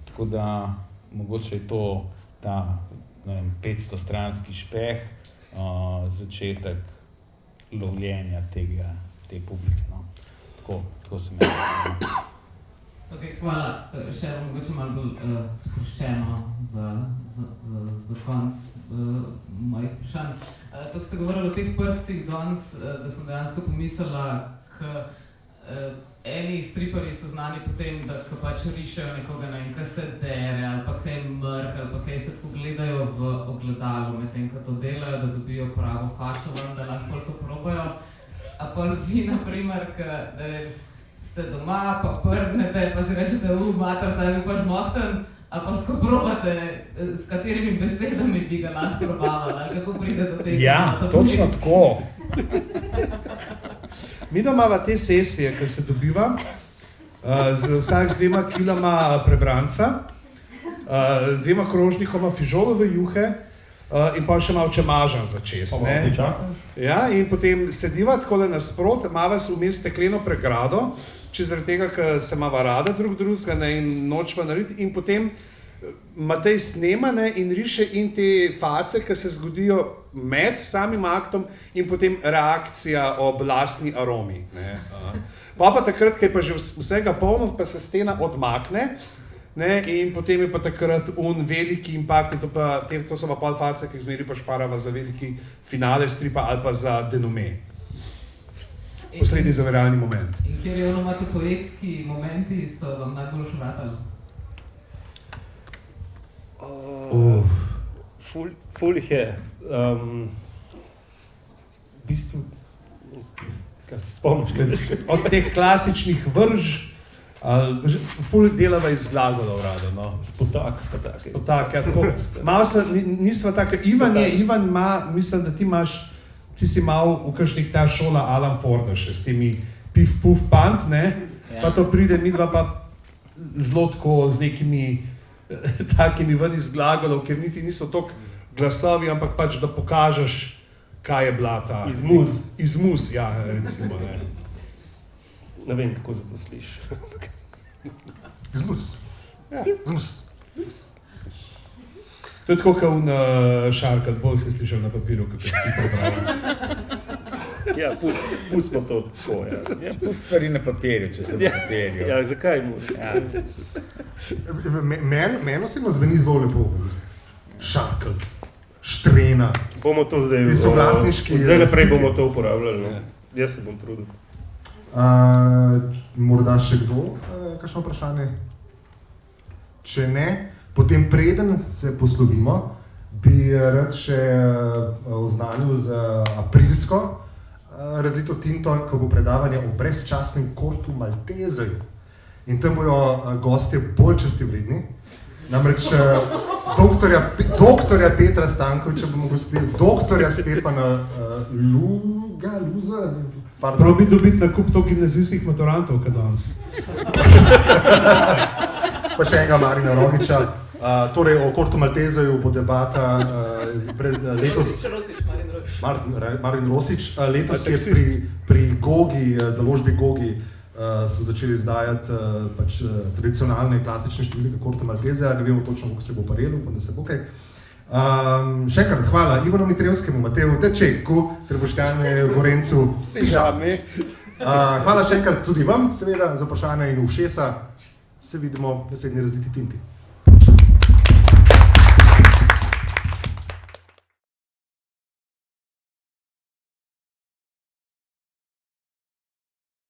tako da mogoče je to ta 500-stranski špeh, začetek lovljenja te publike. No. Tako se mi zdi. Ok, hvala. Še mogoče malo bolj sproščeno za konc mojih vprašanj. Tako ste govorili o teh prtcih danes, da sem dejansko pomislila, eni striparji so znani po tem, da pač rišejo nekoga, kaj se dere, ali pa kaj mrk, ali pa kaj se tako gledajo v ogledalu, medtem ko to delajo, da dobijo pravo fakso ven, da lahko koliko probajo. A pa vi, na primer, ste doma, pa prdnete, pa si rečete, mater, da je bil pač mohten, a pa tako probate, s katerimi besedami bi ga lahko probavali, ali kako pride do tega? Ja, točno tako. Mi da imamo te sesije, ki se dobiva, vsak z 2 kilama prebranca, z 2 krožnikoma fižolove juhe in pa še malo čemaža za čez. Ja, in potem sediva takole nasprot, imava vmes stekleno pregrado, če zaradi tega, ker se imava rada drugega, ne, in nočva narediti, in potem Matej snema, ne, in riše in te face, ki se zgodijo med samim aktom in potem reakcija ob lastni aromi. Ne. Pa takrat, ko je pa že vsega polno, pa se stena odmakne, ne, in potem je pa takrat veliki impakt, in to so pa pol face, ki jih zmeri pa šparava za veliki finale stripa ali pa za denome. Poslednji zaverjalni moment. In kjer je onomatopoetski momenti so vam najbolj švratali? Ful jih je. V bistvu, kaj se spomniš? Od teh klasičnih vrž, ful delava iz glagolov rado, no. Spotak, ja, tako. Malo nisva taka, Ivan ima, mislim, da ti si mal v kakšnih ta šola Alan Forda še s temi pif, puf, pant, ne, pa to pride midva pa zelo tako z nekimi takimi ven iz glagolov, ker niti niso toliko glasovi, ampak pač, da pokažeš, kaj je bila ta... Izmus, ja, recimo, ne. Ne vem, kako za to slišiš. Izmus. Ja. Izmus. To je tako, kot Šarkat, bolj si slišal na papiru, kako si prepravil. Ja, pustimo to tako, ja. Ja, pust stvari na papirju, če se na papirju. Ja, zakaj mu? Ja. Meni osebno zveni zelo lepo. Šarkel, Štrena. Bomo to zdaj... Ti soglasniški... Zdaj naprej bomo to uporabljali, no. Jaz se bom trudil. Morda še kdo, kakšno vprašanje? Če ne, potem preden se poslovimo, bi rad še oznanil za aprilsko razlito tinto, ko bo predavanje o brezčasnem Cortu Malteseju. In tam bojo gostje bolj častivredni. Namreč doktorja Petra Stankoviča bomo gostili, doktorja Stefana Luza. Probi dobiti nakup to gimnazijskih maturantov, kaj danes. Pa še enega Marina Rogiča. Torej o Cortu Malteseju bo debata letos... Marin Rosič. Letos je pri Gogi, založbi Gogi, so začeli izdajati tradicionalne, klasične številke Corta Malteseja. Ne vemo točno, kako se bo parelo, pa da se bo kaj. Še enkrat hvala Ivanu Mitrevskemu, Mateju Tečeku, Trboštjanu Gorencu. Hvala še enkrat tudi vam, seveda, za vprašanje in ušesa. Se vidimo v naslednji razliti tinti.